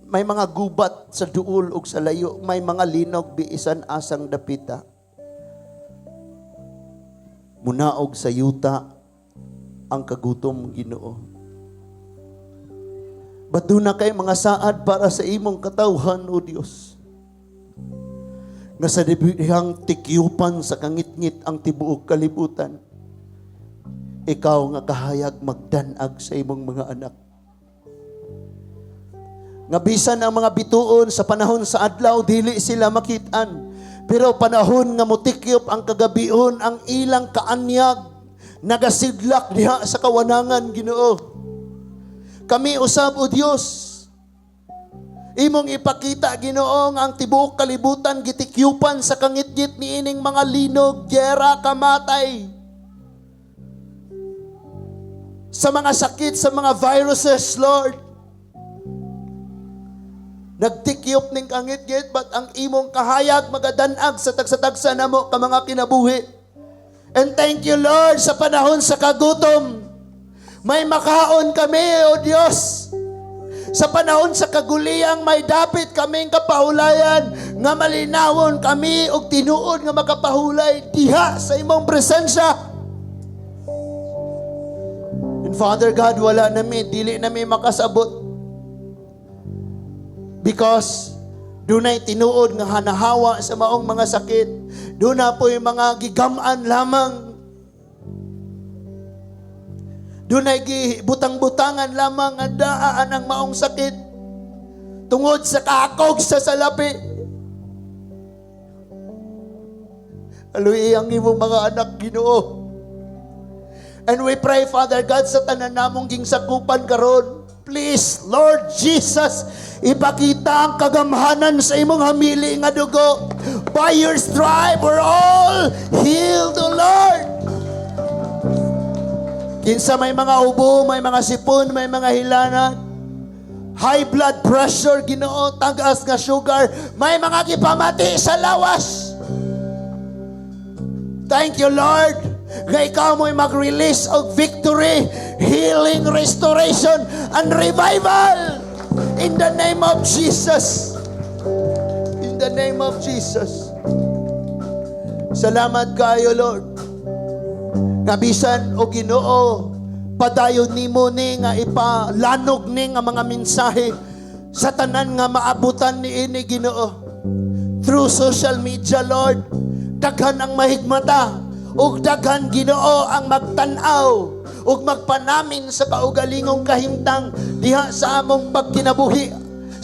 May mga gubat sa duol ug sa layo, may mga linog biisan asang dapita. Munaog sa yuta ang kagutom Ginoo. Ba't doon na kay mga saad para sa imong katawhan, O Diyos? Nga sa dibihang tikyupan sa kangit-ngit ang tibuok kalibutan, ikaw nga kahayag magdanag sa imong mga anak. Nga bisan ang mga bituon sa panahon sa adlaw, dili sila makitaan. Pero panahon nga mutikyop ang kagabion, ang ilang kaanyag, nagasidlak diha sa kawanangan, Ginoo. Kami usab, O Diyos, imong ipakita, Ginoo, ang tibuok kalibutan gitikyupan sa kangit-ngit niining mga linog, gera, kamatay. Sa mga sakit, sa mga viruses, Lord. Nagtikyop ning kangit-ngit, but ang imong kahayag magadanag sa tagsa-tagsa namo ka mga kinabuhi. And thank you, Lord, sa panahon sa kagutom. May makaon kami, O Diyos. Sa panahon sa kaguliyang may dapit kaming kapahulayan nga malinawon kami og tinuod nga makapahulay diha sa imong presensya. And Father God, wala nami, dili nami makasabot. Because dunay tinuod nga hanahawa sa maong mga sakit. Doon na po'y mga gigaman lamang. Dunay gibutang-butangan lamang ang daan ang maong sakit tungod sa kakog sa salapi. Aluy ang imong mga anak, Ginoo. And we pray, Father God, sa tanan namong gingsakupan karon, please, Lord Jesus, ipakita ang kagamhanan sa imong hamili nga dugo. By your stripe, we're all healed, O Lord. Kinsa may mga ubo, may mga sipon, may mga hilana, high blood pressure, Ginoo, tagas nga sugar, may mga gipamati sa lawas. Thank you, Lord. nga ikaw mo'y mag-release of victory, healing, restoration, and revival. In the name of Jesus. In the name of Jesus. Salamat kayo, Lord. Nga bisan o Ginoo, padayon nimo ni nga ipalanog ni nga mga mensahe sa tanan nga maabutan ni ini, Ginoo. Through social media, Lord, daghan ang mahigmata ug daghan, Ginoo, ang magtan-aw ug magpanamin sa kaugalingong kahimtang diha sa among pagkinabuhi.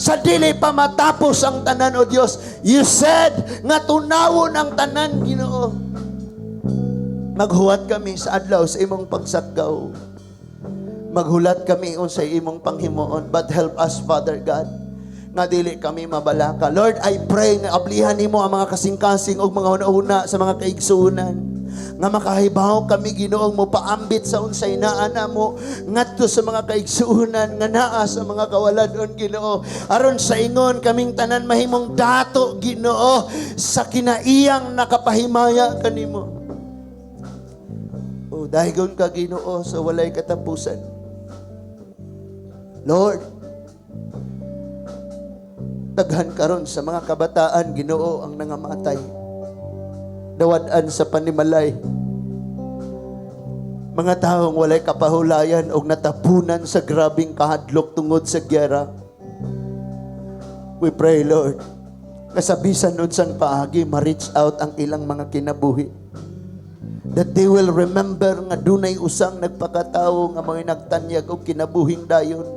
Sa dili pa matapos ang tanan, o Dios. You said nga tunawon ang tanan, Ginoo. Maghuwat kami sa adlaw sa imong pagsagkaw. Maghulat kami sa imong panghimuon, but help us, Father God, nga dili kami mabalaka. Lord, I pray nga ablihan nimo ang mga kasing-kasing ug mga una-una sa mga kaigsuonan, nga makahibaw kami, Ginoong mo paambit sa unsay naa namo ngadto sa mga kaigsuonan nga naa sa mga kawaladon, Ginoo, aron sa ingon kaming tanan mahimong dato, Ginoo, sa kinaiyang nakapahimaya kanimo. O dahigon ka, Ginoo, sa walay katapusan. Lord, daghan karon sa mga kabataan, Ginoo, ang nangamatay, dawad-an sa panimalay. Mga taong walay kapahulayan o natapunan sa grabing kahadlok tungod sa gyera. We pray, Lord, kasabisan nun sang paagi, ma-reach out ang ilang mga kinabuhi, that they will remember nga dunay usang nagpakatao nga mga nagtanyag o kinabuhing dayon.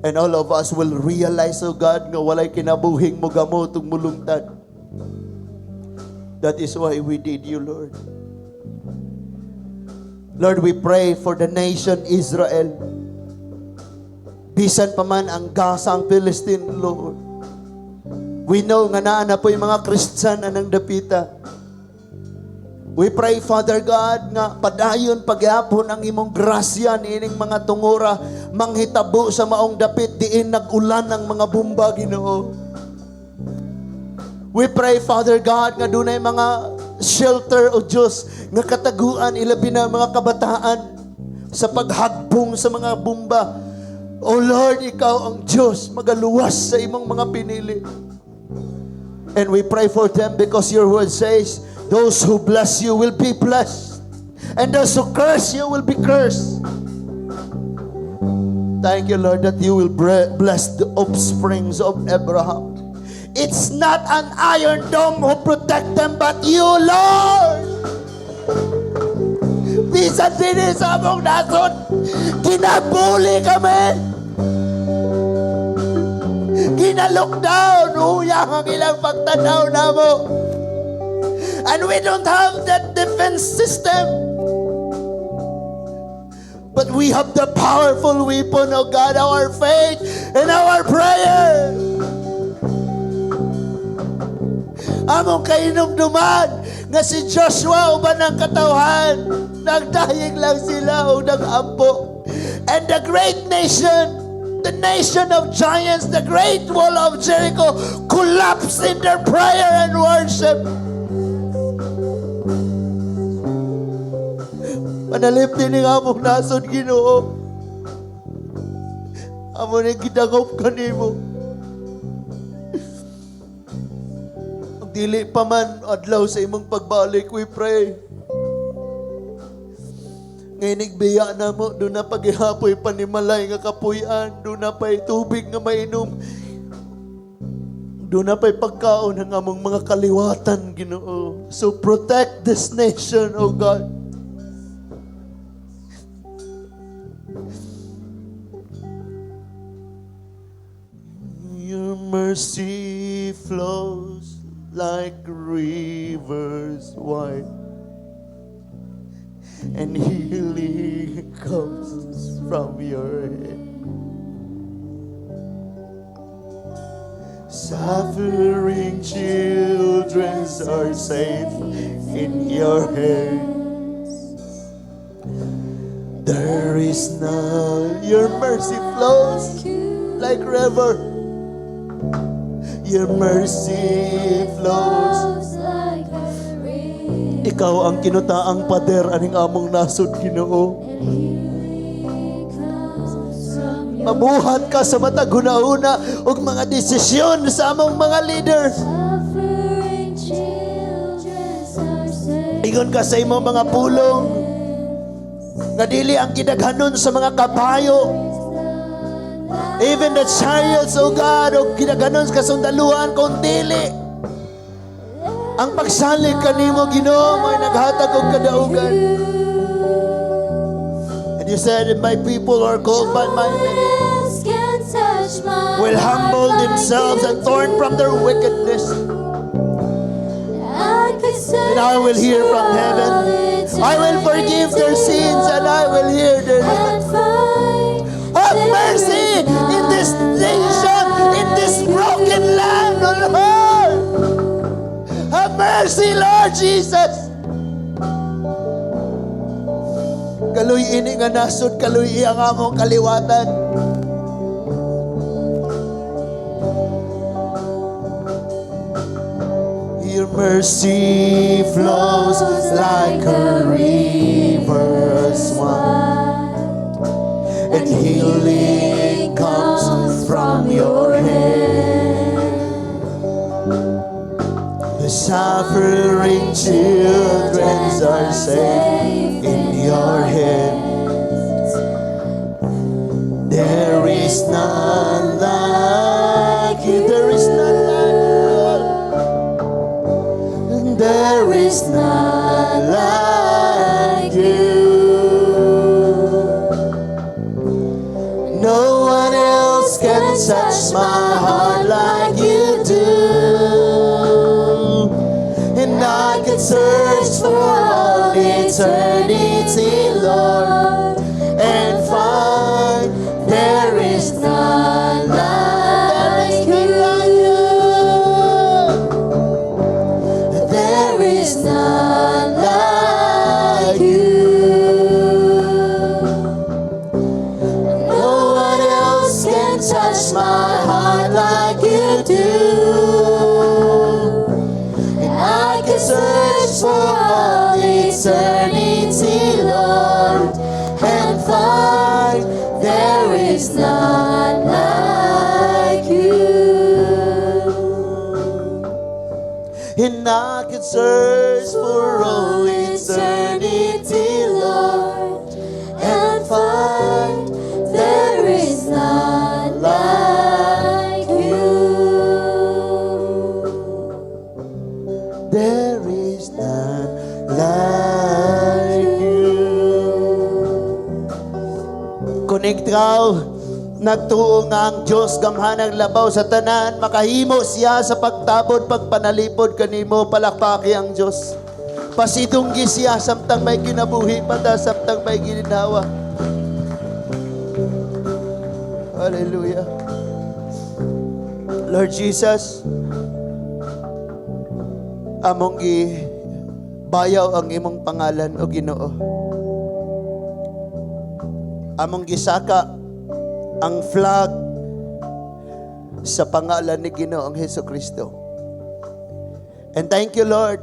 And all of us will realize, oh God, nga walay kinabuhing mo gamot ug mulungtad. That is why we did you, Lord. Lord, we pray for the nation Israel. Bisan pa man ang Gaza, ang Palestine, Lord. We know nga naa na po yung mga Christian anang dapita. We pray, Father God, nga padayon pagyapon ang imong grasya niining mga tungora manghitabo sa maong dapit diin nag-ulan ang mga bomba, Ginoo. We pray, Father God, nga dunay mga shelter, o Diyos, nga kataguan ilabi na mga kabataan sa paghagbong sa mga bomba. O Lord, ikaw ang Diyos, magaluwas sa imong mga pinili. And we pray for them because your word says, those who bless you will be blessed, and those who curse you will be cursed. Thank you, Lord, that you will bless the offsprings of Abraham. It's not an iron dome who protect them, but you, Lord. Bisan din sa among nason, kinabuli kami. Kina-lockdown, uyang ang ilang pagtanaw na mo. And we don't have that defense system. But we have the powerful weapon, oh God, our faith and our prayer. Among kainumduman nga si Joshua uban ng katawhan, nagdahing lang sila o nag-ampo. And the great nation, the nation of giants, the great wall of Jericho collapsed in their prayer and worship. Panalipin ng among nasod, Ginoo. Amo nang gidangop kanimo. Ang dili pa man adlaw sa imong pagbalik, we pray. Ngayon biya na mo, doon na paghihapoy panimalay nga kapuyan, doon na pa'y tubig nga mainom, doon na pa'y pagkaon ng among mga kaliwatan, Ginoo. So protect this nation, O God. Your mercy flows like rivers wide, and healing comes from your head. Suffering children are safe in your hands. There is none. Your mercy flows like river. Your mercy flows. Ikaw ang kinutaang pader aning among nasod, Ginoo. Mabuhat ka sa matag hunahuna ug mga desisyon sa among mga leaders. Ingon ka sa imo mga pulong nga dili ang gidaghanon sa mga kabayo, even the chariots, O God, o gidaghanon sa kasundaluhan, kung dili ang pagsalig kanimo, Ginoo, may naghatag og kadaugan. And you said, if my people are called by my name, will humble themselves and turn from their wickedness, and I will hear from heaven. I will forgive their sins and I will hear their have mercy in this nation, in this broken land, O Lord. Have mercy, Lord Jesus. Kaluy ini nga nasod, kaluy ang among kaliwatan. Your mercy flows like a river's wide, and healing comes from your hand. The suffering children are safe in your hands. There is none like you. There is none like you. There is none like you. No one else can touch my heart like you do. And I could search for all eternity, Lord, and find there is none like you. There is none like you. No one else can touch my heart like you do. And I can search for all eternity, Lord, and find there is none like you. And I could search for all eternity, Lord, and find there is none like you. There is none like you. Connect raw. Nagtuo nga ang Diyos gamhanang labaw sa tanan, makahimo siya sa pagtabod, pagpanalipod kanimo, palakpaki ang Diyos. Pasidunggi siya samtang may kinabuhi pata, samtang may gininawa. Hallelujah. Lord Jesus, among bayaw ang imong pangalan o Ginoo. Among gisaka ang flag sa pangalan ni Ginoong Hesukristo. And thank you, Lord,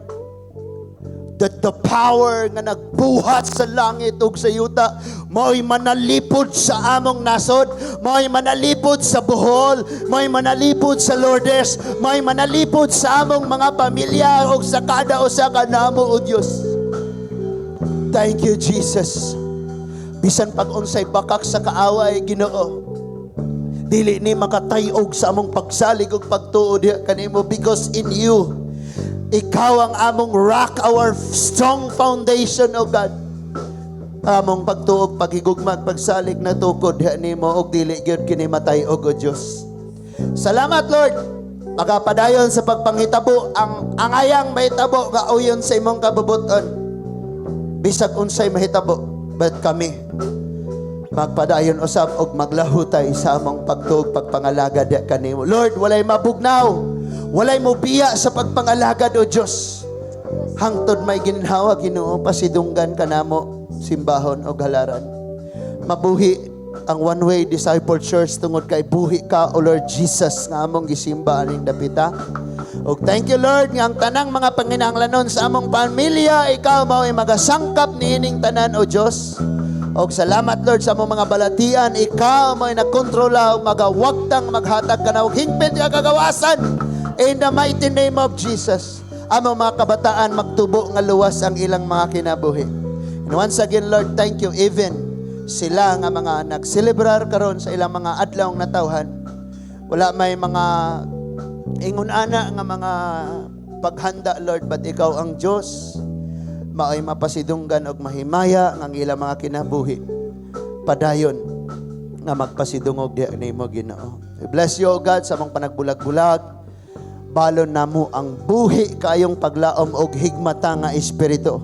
that the power nga nagbuhat sa langit ug sa yuta mao'y manalipod sa among nasod, mao'y manalipod sa Bohol, mao'y manalipod sa Lourdes, mao'y manalipod sa among mga pamilya ug sa kada usa ka namo, O Dios. Thank you, Jesus. Bisan pag-unsay bakak sa kaaway, Ginoo, dili ni makatayog sa among pagsalig ug pagtuod kanimo, because in you, ikaw ang among rock, our strong foundation, O God. Among pagtuog, paghigugma, pagsalig na tukod nimo og dili gyud kini matayog, O Dios. Salamat, Lord. Magapadayon sa pagpanghitabo ang angayang mahitabo nga uyon sa imong kabubuton. Bisag unsay mahitabo, but kami magpadayon usab og maglahutay sa among pagtuog, pagpangalagad kanimo. Lord, walay mabugnaw, walay mobiya sa pagpangalagad, O Dios. Hangtod may ginhawa, Ginoo, pasidunggan kanamo simbahon o halaran. Mabuhi ang One Way Disciple Church tungod kay buhi ka, O Lord Jesus, nga among gisimba aning dapita. Ug thank you Lord nga ang tanang mga panginahanglanon sa among pamilya ikaw mao ay magasangkap niining tanan o Dios. Og salamat Lord sa among mga balatian ikaw mao ay nagkontrola ug magawagtang maghatag kana og hingpit nga kagawasan in the mighty name of Jesus. Among mga kabataan magtubo nga luwas ang ilang mga kinabuhi. And once again Lord, thank you even sila nga mga nagselebrar karon sa ilang mga adlaw nga tawhan. Wala may mga ingon-ana nga mga paghanda Lord, but ikaw ang Dios mao'y mapasidunggan og mahimaya nga ang ilang mga kinabuhi padayon nga magpasidungog diha nimo Ginoo. We bless you O God sa mong panagbulag-bulag. Balon namo ang buhi kayong paglaom og higmata nga espiritu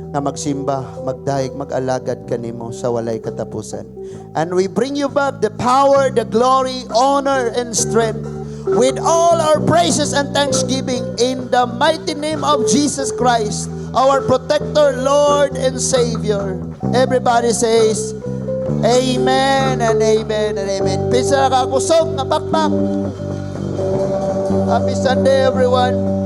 nga magsimba, magdahig, mag-alagad kanimo sa walay katapusan. And we bring you back the power, the glory, honor, and strength with all our praises and thanksgiving in the mighty name of Jesus Christ, our protector, Lord, and Savior. Everybody says, Amen and Amen and Amen. Pisa ka kusog nga bakbak. Happy Sunday, everyone.